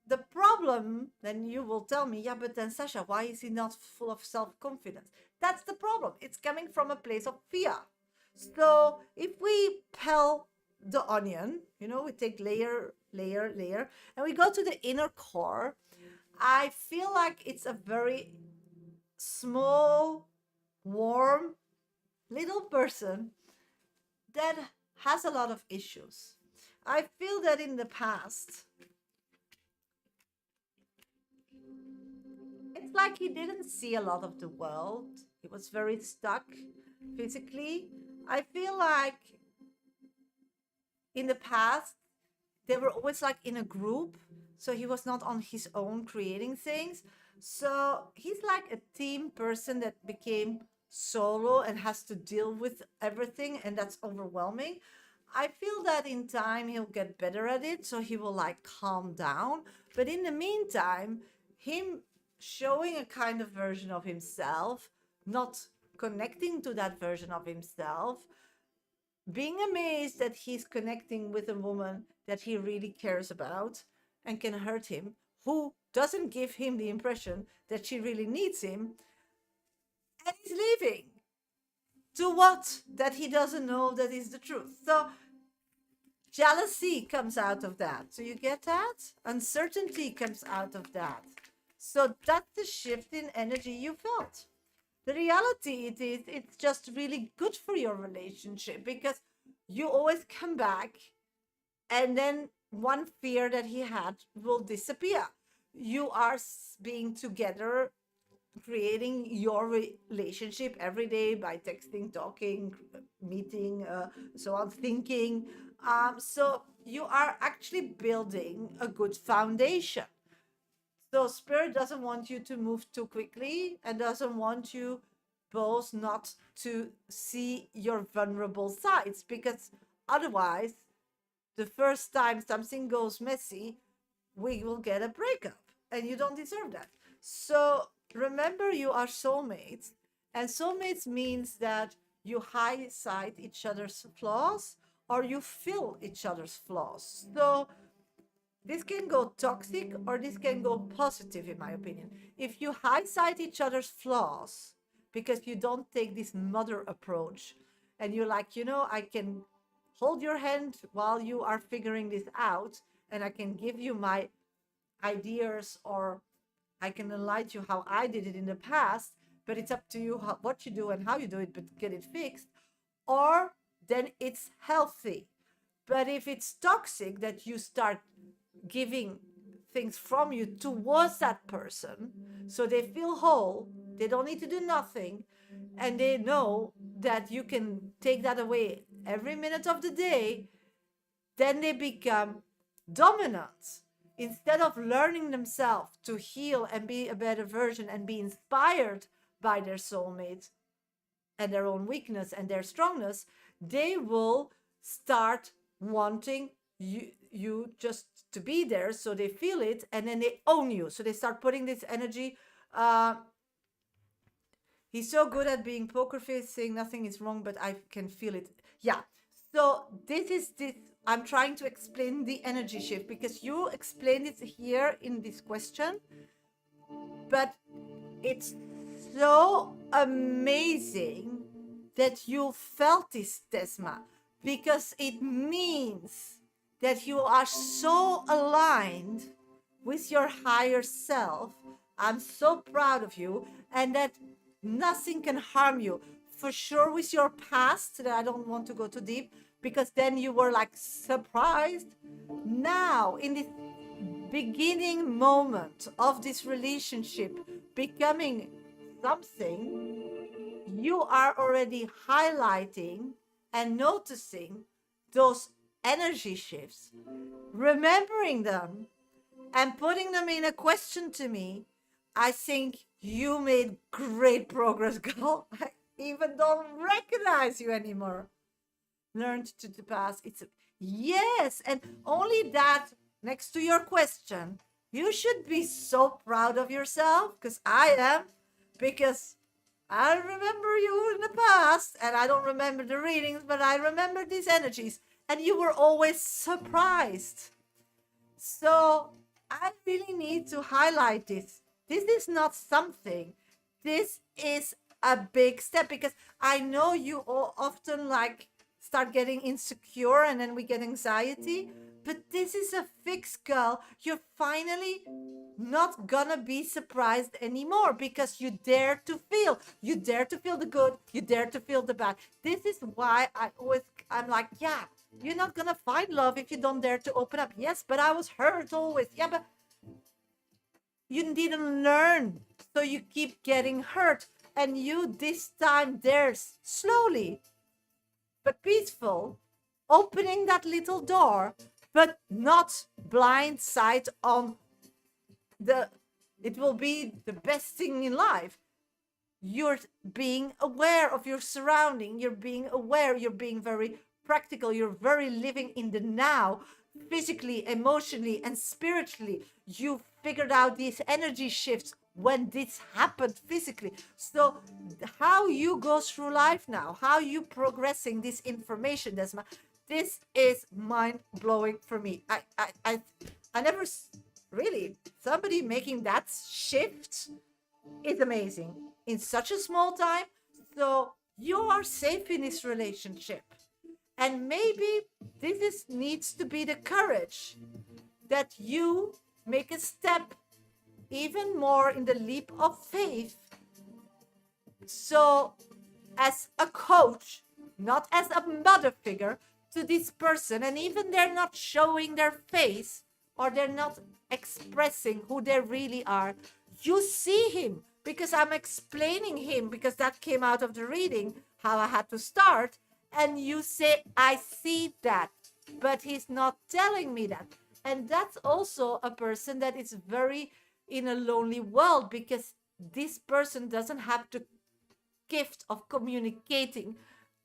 The problem, then you will tell me, yeah, but then Sasha, why is he not full of self-confidence? That's the problem. It's coming from a place of fear. So if we peel the onion, you know, we take layer, and we go to the inner core, I feel like it's a very small, warm, little person that has a lot of issues. I feel that in the past, it's like he didn't see a lot of the world. He was very stuck physically. I feel like in the past, they were always like in a group. So he was not on his own creating things. So he's like a team person that became solo and has to deal with everything. And that's overwhelming. I feel that in time he'll get better at it. So he will like calm down. But in the meantime, him showing a kind of version of himself, not connecting to that version of himself, being amazed that he's connecting with a woman that he really cares about and can hurt him, who doesn't give him the impression that she really needs him, and he's leaving To what? That he doesn't know that is the truth. So jealousy comes out of that. So you get that? Uncertainty comes out of that. So that's the shift in energy you felt. The reality it is, it's just really good for your relationship because you always come back and then one fear that he had will disappear. You are being together, creating your relationship every day by texting, talking, meeting, so on, thinking. So you are actually building a good foundation. So spirit doesn't want you to move too quickly and doesn't want you both not to see your vulnerable sides, because otherwise the first time something goes messy, we will get a breakup and you don't deserve that. So remember, you are soulmates, and soulmates means that you highlight each other's flaws or you fill each other's flaws. So this can go toxic or this can go positive, in my opinion. If you highlight each other's flaws because you don't take this mother approach and you're like, I can hold your hand while you are figuring this out and I can give you my ideas, or I can enlighten you how I did it in the past, but it's up to you what you do and how you do it, but get it fixed. Or then it's healthy. But if it's toxic, that you start giving things from you towards that person so they feel whole, they don't need to do nothing, and they know that you can take that away every minute of the day, then they become dominant instead of learning themselves to heal and be a better version and be inspired by their soulmate and their own weakness and their strongness. They will start wanting you just to be there, so they feel it and then they own you, so they start putting this energy. He's so good at being poker face, saying nothing is wrong, but I can feel it. Yeah, so this I'm trying to explain the energy shift because you explained it here in this question, but it's so amazing that you felt this, Desma, because it means that you are so aligned with your higher self. I'm so proud of you, and that nothing can harm you. For sure with your past, that I don't want to go too deep, because then you were like surprised. Now, in this beginning moment of this relationship becoming something, you are already highlighting and noticing those energy shifts, remembering them and putting them in a question to me. I think you made great progress, girl. I even don't recognize you anymore. Learned to the past. Yes, and only that, next to your question, you should be so proud of yourself, because I am, because I remember you in the past, and I don't remember the readings, but I remember these energies, and you were always surprised. So I really need to highlight this. This is not something. This is a big step, because I know you all often start getting insecure and then we get anxiety, but this is a fix, girl. You're finally not gonna be surprised anymore, because you dare to feel. You dare to feel the good. You dare to feel the bad. This is why I'm like, yeah, you're not gonna find love if you don't dare to open up. Yes, but I was hurt always. Yeah, but you didn't learn, so you keep getting hurt. And you this time dares slowly but peaceful, opening that little door, but not blindside on it will be the best thing in life. You're being aware of your surrounding. You're being aware. You're being very practical. You're very living in the now, physically, emotionally, and spiritually. You figured out these energy shifts when this happened physically. So how you go through life now, how you progressing this information, Desma, this is mind-blowing for me. I never really, somebody making that shift is amazing in such a small time. So you are safe in this relationship. And maybe needs to be the courage that you make a step even more in the leap of faith. So, as a coach, not as a mother figure to this person, and even they're not showing their face or they're not expressing who they really are, you see him because I'm explaining him, because that came out of the reading, how I had to start, and you say, I see that, but he's not telling me that. And that's also a person that is very in a lonely world, because this person doesn't have the gift of communicating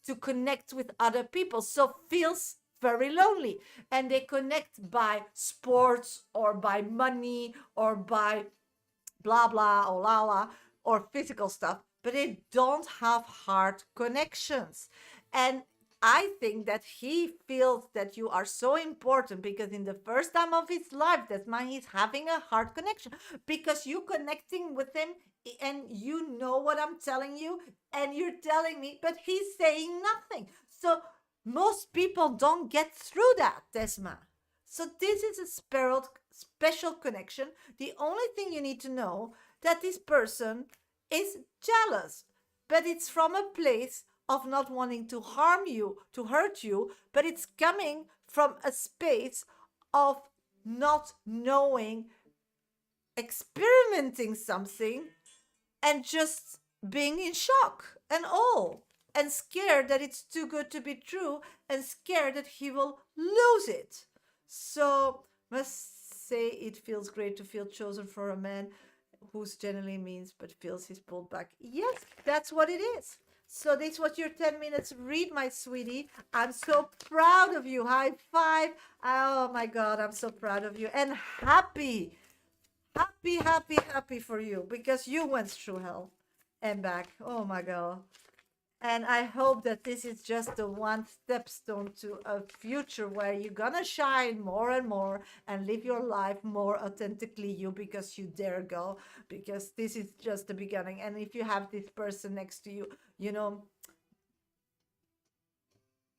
to connect with other people, so feels very lonely. And they connect by sports or by money or by blah blah or la la or physical stuff, but they don't have heart connections. And I think that he feels that you are so important because in the first time of his life, that's why he's having a heart connection, because you connecting with him and you know what I'm telling you and you're telling me, but he's saying nothing. So most people don't get through that, Desma. So this is a special connection. The only thing you need to know that this person is jealous, but it's from a place of not wanting to harm you, to hurt you, but it's coming from a space of not knowing, experimenting something, and just being in shock and all, and scared that it's too good to be true, and scared that he will lose it. So, must say it feels great to feel chosen for a man who's generally means but feels he's pulled back. Yes, that's what it is. So this was your 10 minutes read, my sweetie. I'm so proud of you. High five. Oh my God, I'm so proud of you. And happy for you, because you went through hell and back. Oh my God. And I hope that this is just the one stepstone to a future where you're gonna shine more and more and live your life more authentically you, because you dare go, because this is just the beginning. And if you have this person next to you, you know,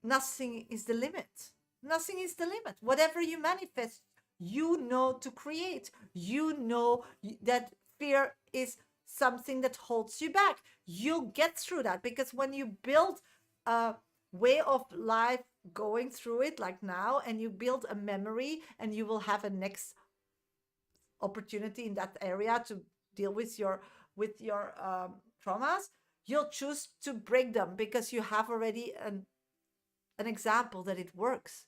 nothing is the limit. Nothing is the limit. Whatever you manifest, you know to create. You know that fear is something that holds you back. You'll get through that, because when you build a way of life going through it like now, and you build a memory, and you will have a next opportunity in that area to deal with your traumas, you'll choose to break them because you have already an example that it works,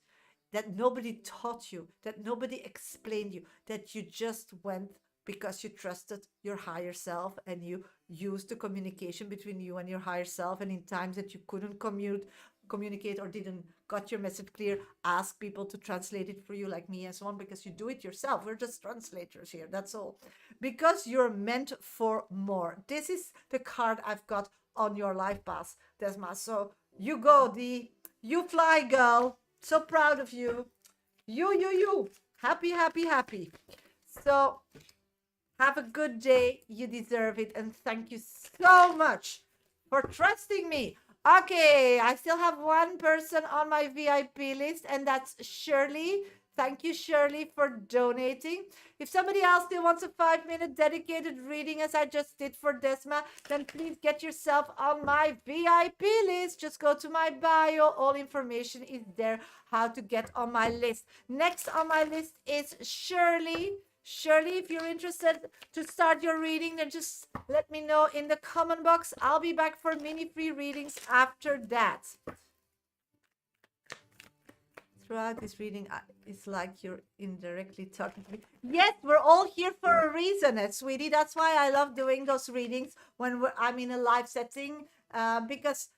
that nobody taught you, that nobody explained you, that you just went because you trusted your higher self, and you used the communication between you and your higher self. And in times that you couldn't communicate or didn't got your message clear, ask people to translate it for you, like me and so on, because you do it yourself. We're just translators here, that's all. Because you're meant for more. This is the card I've got on your life path, Desma. So you go, you fly, girl. So proud of you. You. Happy. So have a good day. You deserve it. And thank you so much for trusting me. Okay, I still have one person on my VIP list, and that's Shirley. Thank you, Shirley, for donating. If somebody else still wants a 5-minute dedicated reading, as I just did for Desma, then please get yourself on my VIP list. Just go to my bio. All information is there how to get on my list. Next on my list is Shirley. Shirley, if you're interested to start your reading, then just let me know in the comment box. I'll be back for mini free readings after that. Throughout this reading, it's like you're indirectly talking to me. Yes, we're all here for a reason, sweetie. That's why I love doing those readings when I'm in a live setting, because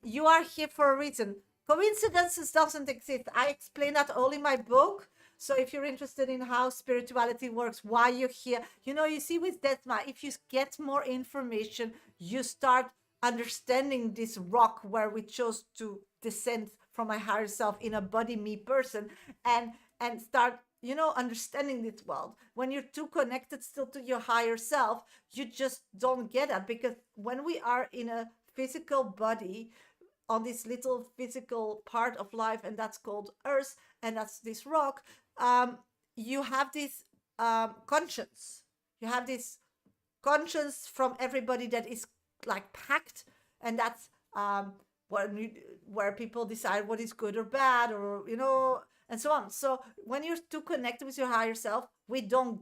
you are here for a reason. Coincidences doesn't exist. I explain that all in my book. So if you're interested in how spirituality works, why you're here, you see with Desma, if you get more information, you start understanding this rock where we chose to descend from my higher self in a body me person, and start understanding this world. When you're too connected still to your higher self, you just don't get it, because when we are in a physical body, on this little physical part of life, and that's called earth, and that's this rock, you have this conscience. You have this conscience from everybody that is like packed, and that's where people decide what is good or bad, or and so on. So when you're too connected with your higher self, we don't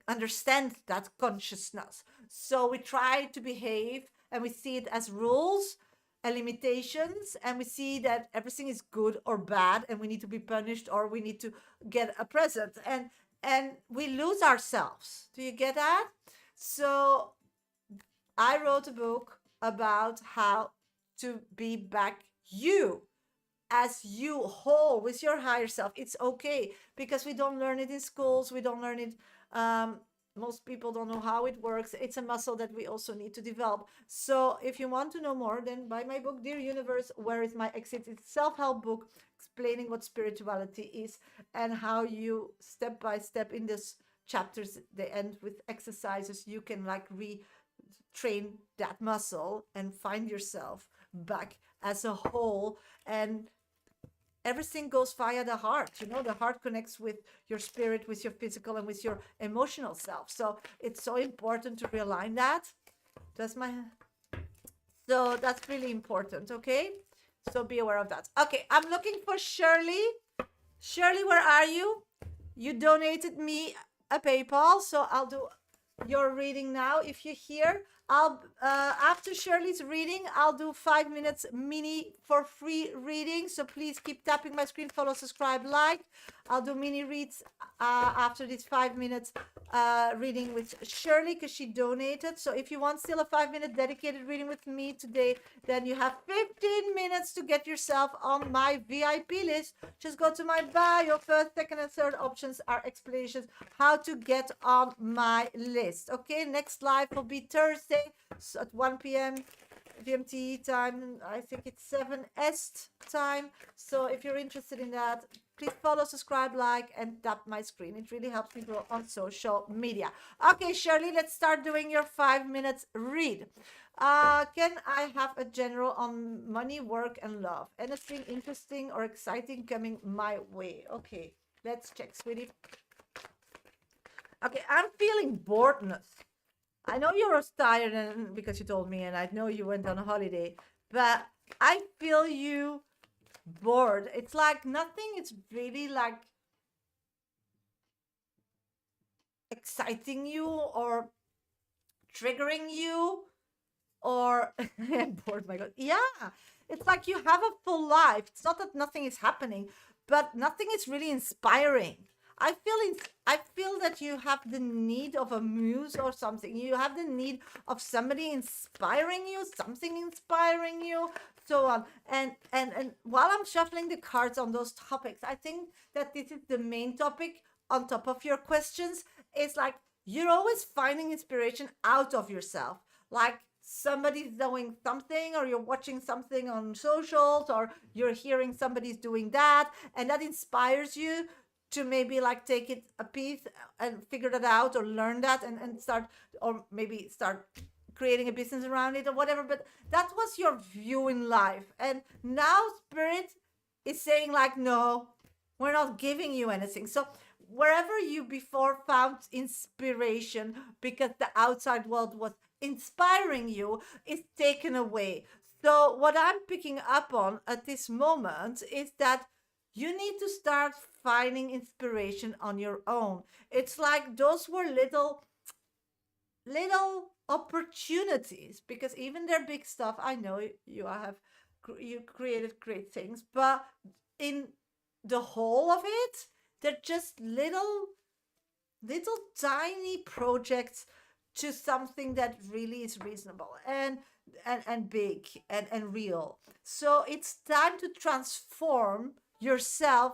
understand that consciousness. So we try to behave, and we see it as rules and limitations, and we see that everything is good or bad, and we need to be punished, or we need to get a present, and we lose ourselves. Do you get that? So I wrote a book about how to be back you, as you whole with your higher self. It's okay, because we don't learn it in schools, we don't learn it, most people don't know how it works. It's a muscle that we also need to develop. So if you want to know more, then buy my book, Dear Universe, Where is My Exit? It's a self-help book explaining what spirituality is, and how you step by step in this chapters, they end with exercises, you can like retrain that muscle and find yourself back as a whole. And everything goes via the heart. The heart connects with your spirit, with your physical, and with your emotional self. So it's so important to realign that. So that's really important. Okay, so be aware of that. Okay, I'm looking for Shirley. Shirley, where are you? You donated me a PayPal, so I'll do your reading now. If you're here, I'll after Shirley's reading, I'll do 5 minutes mini for free reading. So please keep tapping my screen, follow, subscribe, like. I'll do mini reads after this 5 minutes reading with Shirley, because she donated. So if you want still a 5-minute dedicated reading with me today, then you have 15 minutes to get yourself on my VIP list. Just go to my bio. First, second, and third options are explanations how to get on my list. Okay, next live will be Thursday at 1 p.m. GMT time. I think it's 7 Est time. So if you're interested in that, please follow, subscribe, like, and tap my screen. It really helps me grow on social media. Okay, Shirley, let's start doing your 5 minutes read. Can I have a general on money, work, and love? Anything interesting or exciting coming my way? Okay, let's check, sweetie. Okay, I'm feeling boredness. I know you're tired, and because you told me, and I know you went on a holiday, but I feel you bored. It's like nothing. It's really like exciting you or triggering you, or I'm bored. My God, yeah. It's like you have a full life. It's not that nothing is happening, but nothing is really inspiring. I feel that you have the need of a muse or something. You have the need of somebody inspiring you, something inspiring you, so on. And while I'm shuffling the cards on those topics, I think that this is the main topic on top of your questions. It's like you're always finding inspiration out of yourself. Like somebody's doing something, or you're watching something on socials, or you're hearing somebody's doing that, and that inspires you to maybe like take it a piece and figure that out, or learn that, and start, or maybe start creating a business around it or whatever. But that was your view in life, and now spirit is saying like, no, we're not giving you anything. So wherever you before found inspiration because the outside world was inspiring you, is taken away. So what I'm picking up on at this moment is that you need to start finding inspiration on your own. It's like those were little opportunities, because even their big stuff, I know you created great things, but in the whole of it, they're just little tiny projects to something that really is reasonable and big and real. So it's time to transform yourself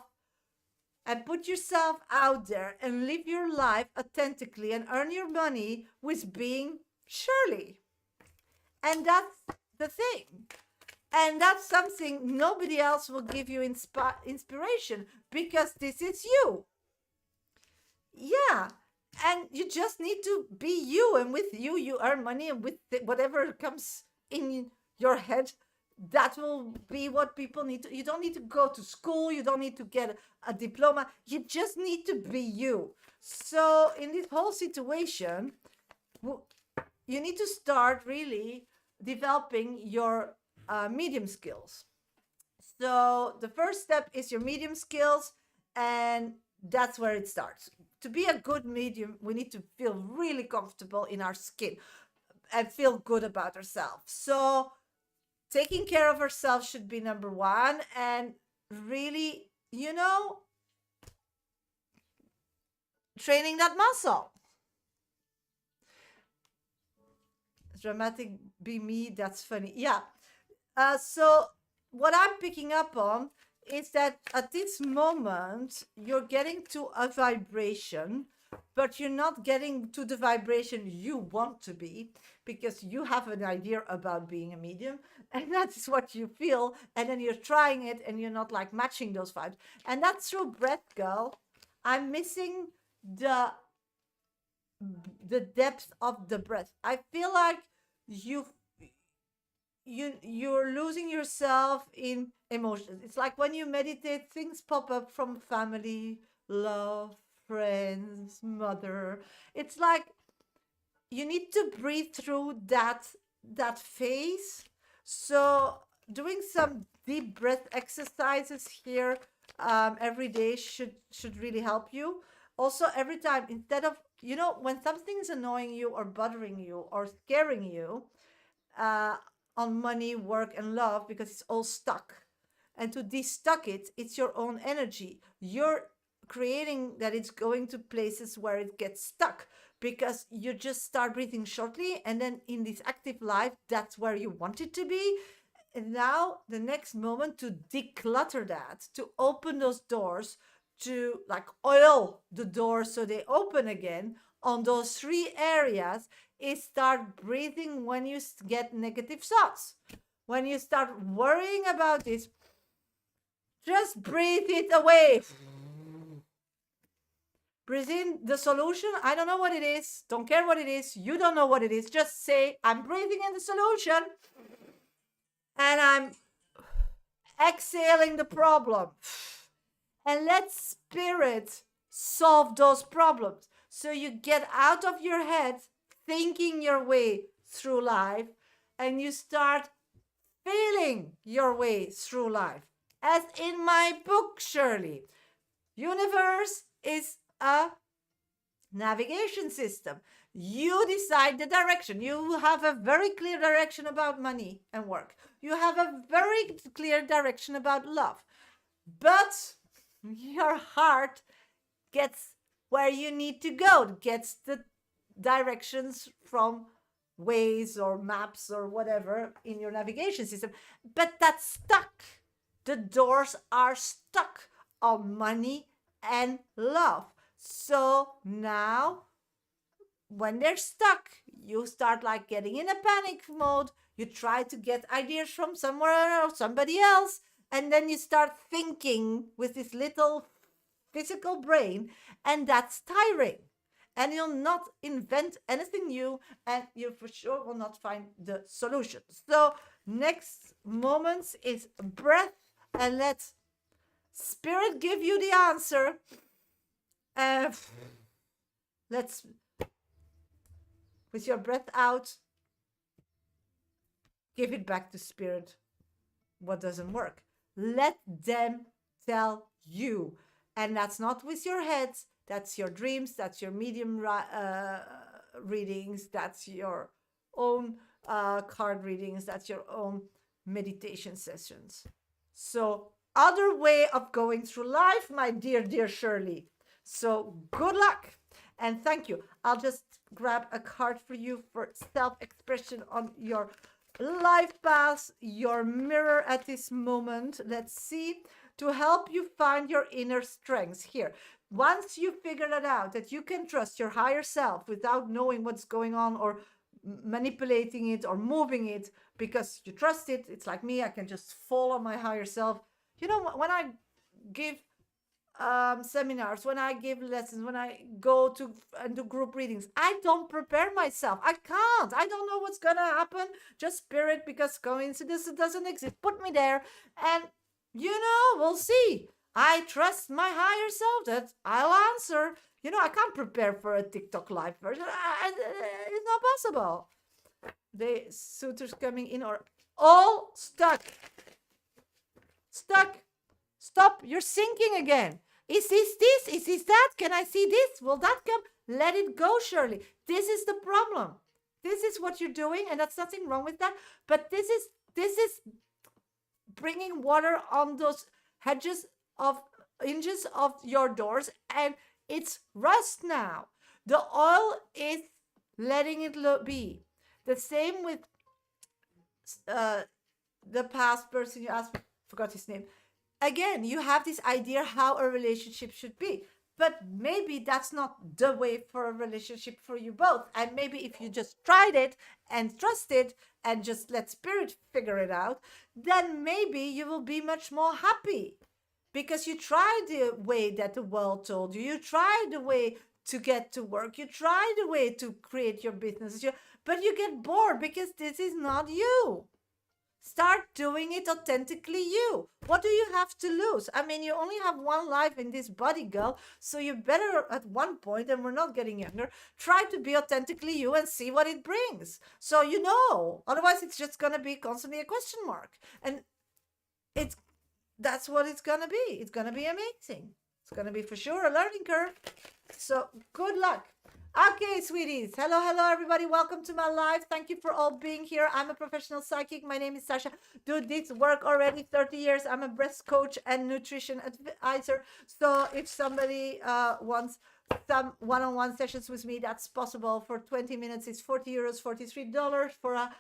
and put yourself out there and live your life authentically and earn your money with being Shirley. And that's the thing. And that's something nobody else will give you inspiration, because this is you. Yeah. And you just need to be you, and with you, you earn money, and with whatever comes in your head, that will be what people need to. You don't need to go to school, you don't need to get a diploma, you just need to be you. So in this whole situation, you need to start really developing your medium skills. So the first step is your medium skills, and that's where it starts. To be a good medium, we need to feel really comfortable in our skin and feel good about ourselves. So taking care of ourselves should be number one, and really, training that muscle. Dramatic be me, that's funny. Yeah. So what I'm picking up on is that at this moment you're getting to a vibration, but you're not getting to the vibration you want to be, because you have an idea about being a medium, and that's what you feel, and then you're trying it and you're not like matching those vibes. And that's through breath, girl. I'm missing the depth of the breath. I feel like you're losing yourself in emotions. It's like when you meditate, things pop up from family, love, friends, mother. It's like you need to breathe through that phase. So doing some deep breath exercises here every day should really help you. Also, every time, instead of, when something's annoying you or bothering you or scaring you on money, work, and love, because it's all stuck. And to de-stuck it, it's your own energy. You're creating that it's going to places where it gets stuck, because you just start breathing shortly, and then in this active life, that's where you want it to be. And now the next moment, to declutter that, to open those doors, to like oil the doors so they open again on those 3 areas, is start breathing when you get negative thoughts. When you start worrying about this, just breathe it away. Breathe in the solution. I don't know what it is. Don't care what it is. You don't know what it is. Just say, I'm breathing in the solution. And I'm exhaling the problem. And let spirit solve those problems. So you get out of your head thinking your way through life, and you start feeling your way through life. As in my book, Shirley, universe is a navigation system. You decide the direction. You have a very clear direction about money and work. You have a very clear direction about love. But your heart gets where you need to go, gets the directions from Waze or maps or whatever in your navigation system. But that's stuck. The doors are stuck on money and love. So now, when they're stuck, you start like getting in a panic mode. You try to get ideas from somewhere or somebody else, and then you start thinking with this little physical brain, and that's tiring. And you'll not invent anything new, and you for sure will not find the solution. So next moments is breath, and let spirit give you the answer. Let's, with your breath out, give it back to spirit what doesn't work. Let them tell you. And that's not with your heads. That's your dreams. That's your medium readings. That's your own card readings. That's your own meditation sessions. So other way of going through life, my dear Shirley. So good luck and thank you. I'll just grab a card for you for self-expression on your life path, your mirror at this moment. Let's see. To help you find your inner strengths here. Once you figure that out, that you can trust your higher self without knowing what's going on or manipulating it or moving it, because you trust it. It's like me, I can just follow my higher self. You know, when I give seminars, when I give lessons, when I go to and do group readings, I don't prepare myself. I can't. I don't know what's gonna happen. Just spirit, because coincidence doesn't exist. Put me there, and we'll see. I trust my higher self that I'll answer. I can't prepare for a TikTok live version. It's not possible. The suitors coming in are all stuck. Stuck. Stop. You're sinking again. Is this this? Is this that? Can I see this? Will that come? Let it go, Shirley. This is the problem. This is what you're doing, and that's nothing wrong with that. But this is bringing water on those hinges of your doors, and it's rust now. The oil is letting it be. The same with the past person you asked, forgot his name. Again, you have this idea how a relationship should be, but maybe that's not the way for a relationship for you both. And maybe if you just tried it and trusted and just let spirit figure it out, then maybe you will be much more happy, because you tried the way that the world told you. You tried the way to get to work. You tried the way to create your business, but you get bored because this is not you. Start doing it authentically you. What do you have to lose? I mean, you only have one life in this body, girl. So you better, at one point, and we're not getting younger, try to be authentically you and see what it brings. So otherwise it's just going to be constantly a question mark. And that's what it's going to be. It's going to be amazing. It's going to be for sure a learning curve. So good luck. Okay, sweeties. Hello, everybody. Welcome to my live. Thank you for all being here. I'm a professional psychic. My name is Sasha. Do this work already 30 years. I'm a breast coach and nutrition advisor. So if somebody wants some one-on-one sessions with me, that's possible. For 20 minutes, it's 40 euros, $43. For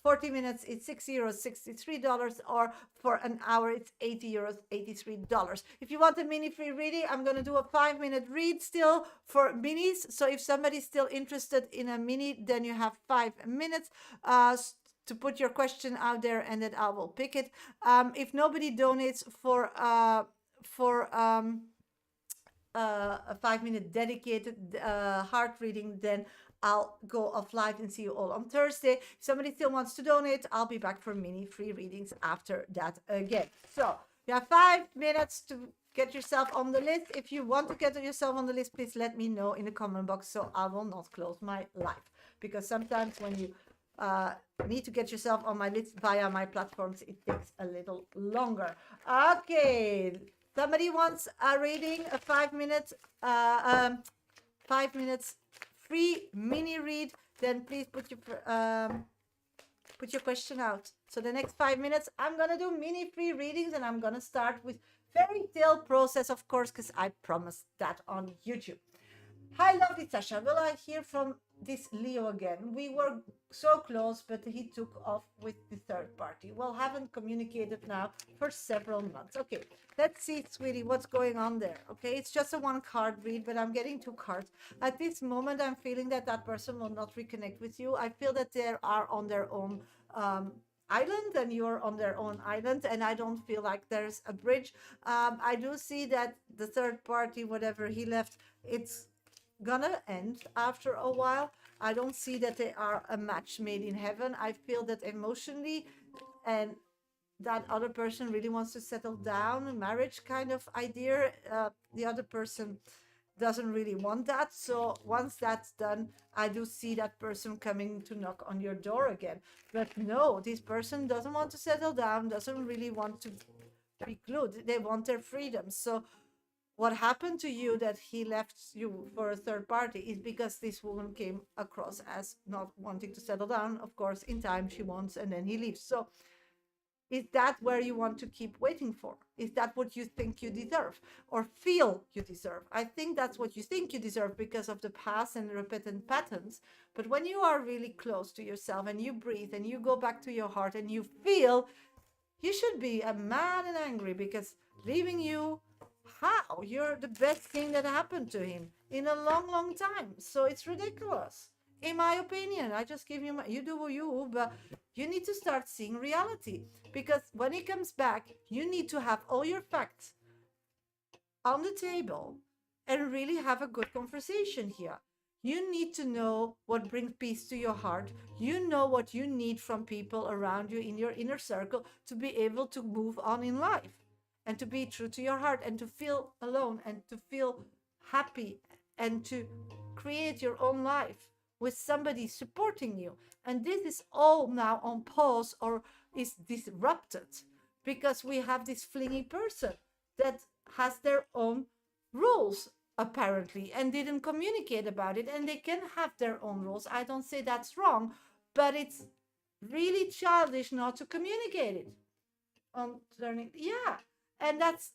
40 minutes, it's 6 euros, $63, or for an hour, it's 80 euros, $83. If you want a mini free reading, I'm going to do a 5-minute read still for minis. So if somebody's still interested in a mini, then you have 5 minutes to put your question out there, and then I will pick it. If nobody donates for a 5-minute dedicated heart reading, then I'll go off live and see you all on Thursday. If somebody still wants to donate, I'll be back for mini free readings after that again. So you have 5 minutes to get yourself on the list. If you want to get yourself on the list, please let me know in the comment box, so I will not close my live. Because sometimes when you need to get yourself on my list via my platforms, it takes a little longer. Okay, somebody wants a reading, a 5 minutes, 5 minutes free mini read, then please put your question out. So the next 5 minutes, I'm gonna do mini free readings, and I'm gonna start with fairy tale process, of course, because I promised that on YouTube. Hi, lovely Sasha. Will I hear from this Leo again? We were so close, but he took off with the third party. Well, haven't communicated now for several months. Okay, let's see, sweetie, what's going on there. Okay, it's just a 1-card read, but I'm getting 2 cards. At this moment, I'm feeling that person will not reconnect with you. I feel that they are on their own island, and you're on their own island, and I don't feel like there's a bridge. I do see that the third party, whatever he left, it's gonna end after a while. I don't see that they are a match made in heaven. I feel that emotionally, and that other person really wants to settle down, a marriage kind of idea. The other person doesn't really want that. So once that's done, I do see that person coming to knock on your door again. But no, this person doesn't want to settle down, doesn't really want to be glued. They want their freedom. So what happened to you that he left you for a third party is because this woman came across as not wanting to settle down. Of course, in time she wants, and then he leaves. So is that where you want to keep waiting for? Is that what you think you deserve or feel you deserve? I think that's what you think you deserve because of the past and repeated patterns. But when you are really close to yourself and you breathe and you go back to your heart and you feel, you should be mad and angry, because leaving you, how? You're the best thing that happened to him in a long, long time. So it's ridiculous, in my opinion. I just give you you do you, but you need to start seeing reality, because when he comes back, you need to have all your facts on the table and really have a good conversation here. You need to know what brings peace to your heart. You know what you need from people around you in your inner circle to be able to move on in life and to be true to your heart and to feel alone and to feel happy and to create your own life with somebody supporting you. And this is all now on pause or is disrupted because we have this flingy person that has their own rules apparently and didn't communicate about it, and they can have their own rules. I don't say that's wrong, but it's really childish not to communicate it on turning. Yeah, and that's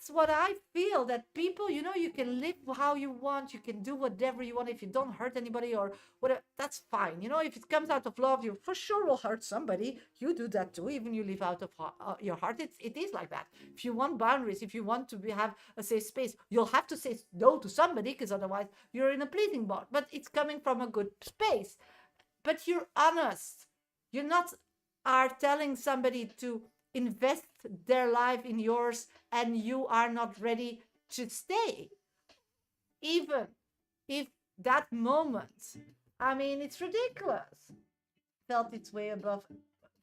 what I feel, that people, you can live how you want, you can do whatever you want if you don't hurt anybody or whatever. That's fine. If it comes out of love, you for sure will hurt somebody. You do that too, even you live out of your heart. It is like that. If you want boundaries, if you want to have a safe space, you'll have to say no to somebody, because otherwise you're in a pleasing mode. But it's coming from a good space. But you're honest. You're not are telling somebody to invest their life in yours and you are not ready to stay, even if that moment, I mean, it's ridiculous, felt its way above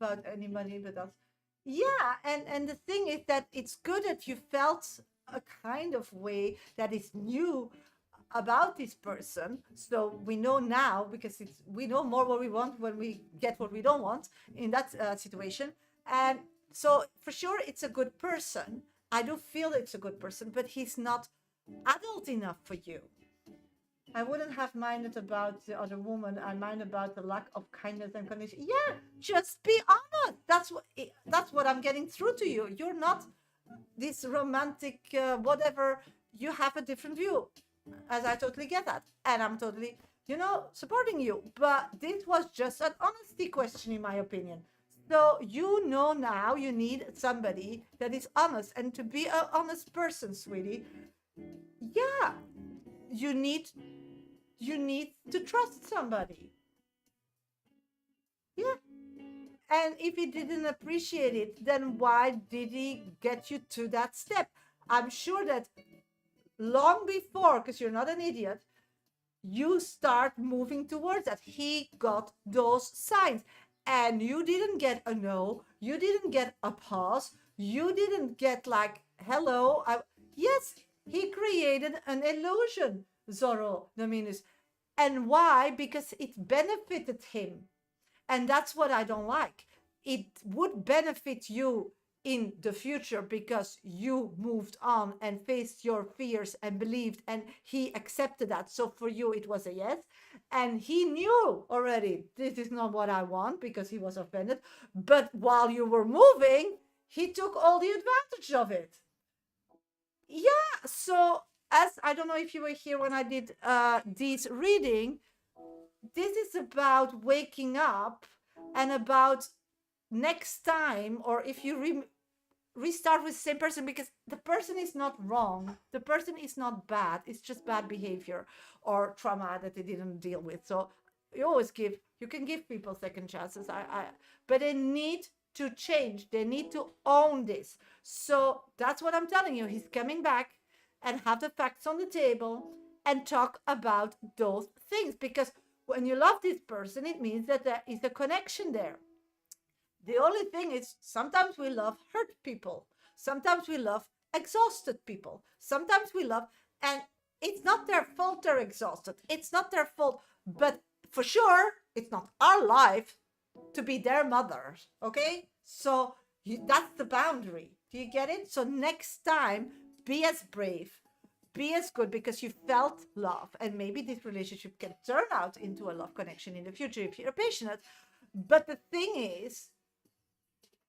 about anybody but us. Yeah, and the thing is that it's good that you felt a kind of way that is new about this person. So we know now, because we know more what we want when we get what we don't want in that situation. And so for sure it's a good person. I do feel it's a good person, but he's not adult enough for you. I wouldn't have minded about the other woman. I mind about the lack of kindness and connection. Yeah, just be honest. That's what I'm getting through to you. You're not this romantic whatever. You have a different view, as I totally get that, and I'm totally supporting you. But this was just an honesty question, in my opinion. So now you need somebody that is honest, and to be an honest person, sweetie, yeah, you need to trust somebody. Yeah. And if he didn't appreciate it, then why did he get you to that step? I'm sure that long before, because you're not an idiot, you start moving towards that. He got those signs, and you didn't get a no, you didn't get a pause, you didn't get like, hello. Yes, he created an illusion, Zorro Dominus. And why? Because it benefited him. And that's what I don't like. It would benefit you in the future because you moved on and faced your fears and believed, and he accepted that. So for you, it was a yes. And he knew already, this is not what I want, because he was offended. But while you were moving, he took all the advantage of it. Yeah. So as I don't know if you were here when I did this reading, this is about waking up and about next time, or if you restart with the same person, because the person is not wrong, the person is not bad, it's just bad behavior or trauma that they didn't deal with. So you can give people second chances, but they need to change, they need to own this. So that's what I'm telling you. He's coming back and have the facts on the table and talk about those things, because when you love this person, it means that there is a connection there. The only thing is, sometimes we love hurt people. Sometimes we love exhausted people. Sometimes we love, and it's not their fault they're exhausted. It's not their fault, but for sure, it's not our life to be their mothers, okay? So that's the boundary. Do you get it? So next time, be as brave, be as good, because you felt love, and maybe this relationship can turn out into a love connection in the future if you're passionate. But the thing is,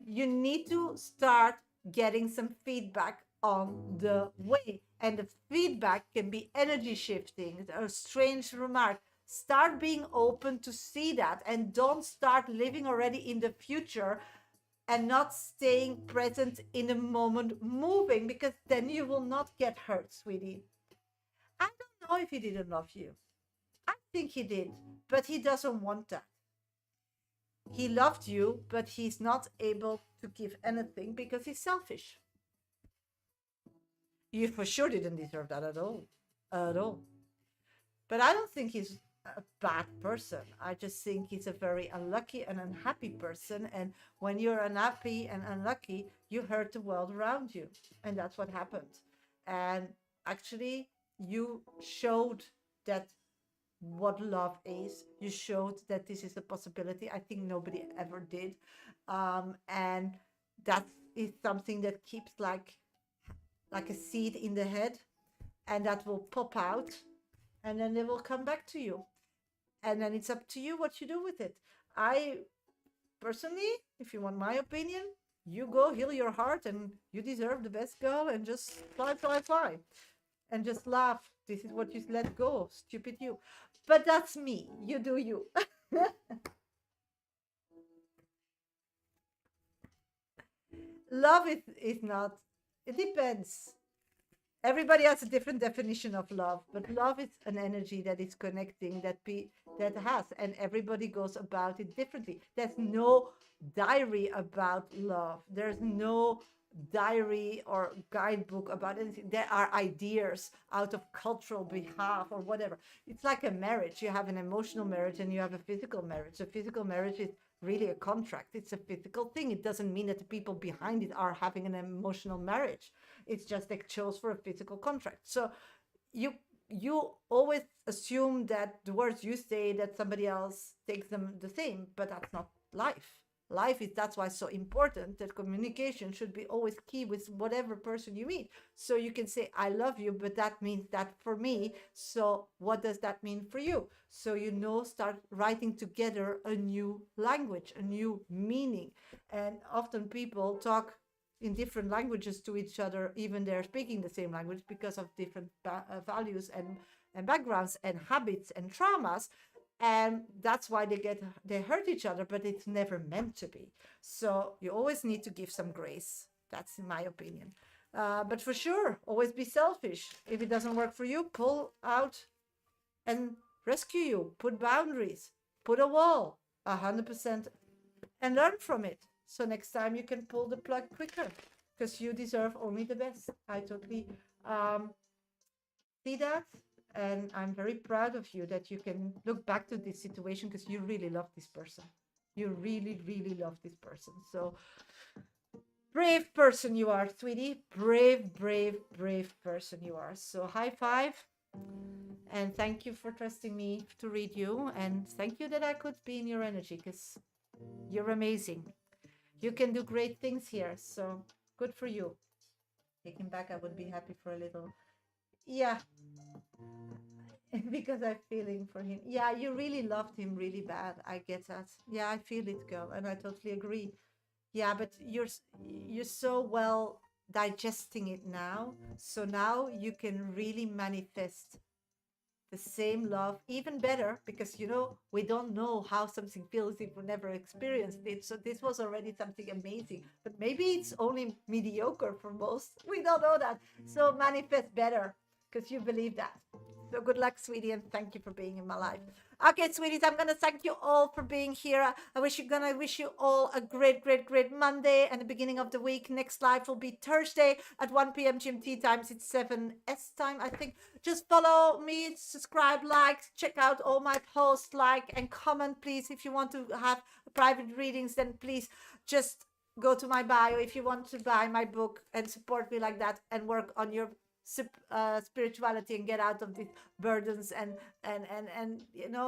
you need to start getting some feedback on the way, and the feedback can be energy shifting, a strange remark. Start being open to see that, and don't start living already in the future and not staying present in the moment, moving, because then you will not get hurt, sweetie. I don't know if he didn't love you. I think he did, but he doesn't want that. He loved you, but he's not able to give anything because he's selfish. You for sure didn't deserve that at all. At all. But I don't think he's a bad person. I just think he's a very unlucky and unhappy person. And when you're unhappy and unlucky, you hurt the world around you. And that's what happened. And actually, you showed that what love is. You showed that this is a possibility. I think nobody ever did. And that is something that keeps like a seed in the head, and that will pop out, and then they will come back to you. And then it's up to you what you do with it. I personally, if you want my opinion, you go heal your heart, and you deserve the best, girl, and just fly, fly, fly. And just laugh. This is what you let go, stupid you. But that's me. You do you. Love is not, it depends. Everybody has a different definition of love, but love is an energy that is connecting, that has, and everybody goes about it differently. There's no diary about love. There's no diary or guidebook about anything. There are ideas out of cultural behalf or whatever. It's like a marriage. You have an emotional marriage and you have a physical marriage. A physical marriage is really a contract. It's a physical thing. It doesn't mean that the people behind it are having an emotional marriage. It's just they chose for a physical contract. So you always assume that the words you say, that somebody else takes them the same, but that's not life. Life is, that's why it's so important that communication should be always key with whatever person you meet. So you can say I love you, but that means that for me. So what does that mean for you? So start writing together a new language, a new meaning. And often people talk in different languages to each other, even they're speaking the same language, because of different values and backgrounds and habits and traumas. And that's why they hurt each other, but it's never meant to be. So you always need to give some grace. That's in my opinion. But for sure, always be selfish. If it doesn't work for you, pull out and rescue you. Put boundaries. Put a wall. 100%, and learn from it. So next time you can pull the plug quicker, because you deserve only the best. I totally see that. And I'm very proud of you that you can look back to this situation, because you really love this person. You really, really love this person. So brave person you are, sweetie. Brave, brave, brave person you are. So high five. And thank you for trusting me to read you. And thank you that I could be in your energy, because you're amazing. You can do great things here. So good for you. Taking back, I would be happy for a little. Yeah. Because I'm feeling for him. Yeah, you really loved him really bad. I get that. Yeah, I feel it, girl, and I totally agree. Yeah, but you're so well digesting it now. So now you can really manifest the same love even better, because we don't know how something feels if we never experienced it. So this was already something amazing, but maybe it's only mediocre for most. We don't know that. So manifest better, because you believe that. So good luck, sweetie, and thank you for being in my life. Okay, sweeties, I'm gonna thank you all for being here. Gonna wish you all a great, great, great Monday and the beginning of the week. Next live will be Thursday at 1 p.m. GMT times. It's 7 S time, I think. Just follow me, subscribe, like, check out all my posts, like and comment, please. If you want to have private readings, then please just go to my bio if you want to buy my book and support me like that and work on your spirituality and get out of these burdens and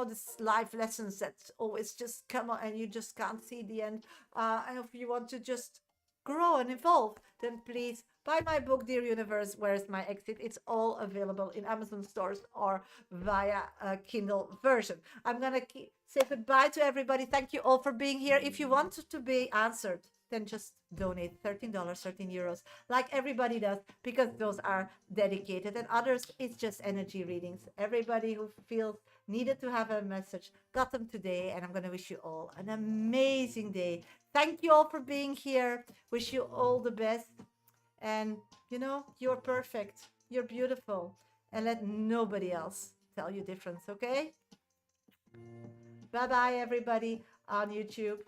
this life lessons that always just come on and you just can't see the end. And if you want to just grow and evolve, then please buy my book, Dear Universe, Where's My Exit? It's all available in Amazon stores or via a Kindle version. I'm gonna say goodbye to everybody. Thank you all for being here. If you want to be answered, then just donate $13, €13, like everybody does, because those are dedicated. And others, it's just energy readings. Everybody who feels needed to have a message got them today. And I'm going to wish you all an amazing day. Thank you all for being here. Wish you all the best. And, you're perfect. You're beautiful. And let nobody else tell you different, okay? Bye-bye, everybody on YouTube.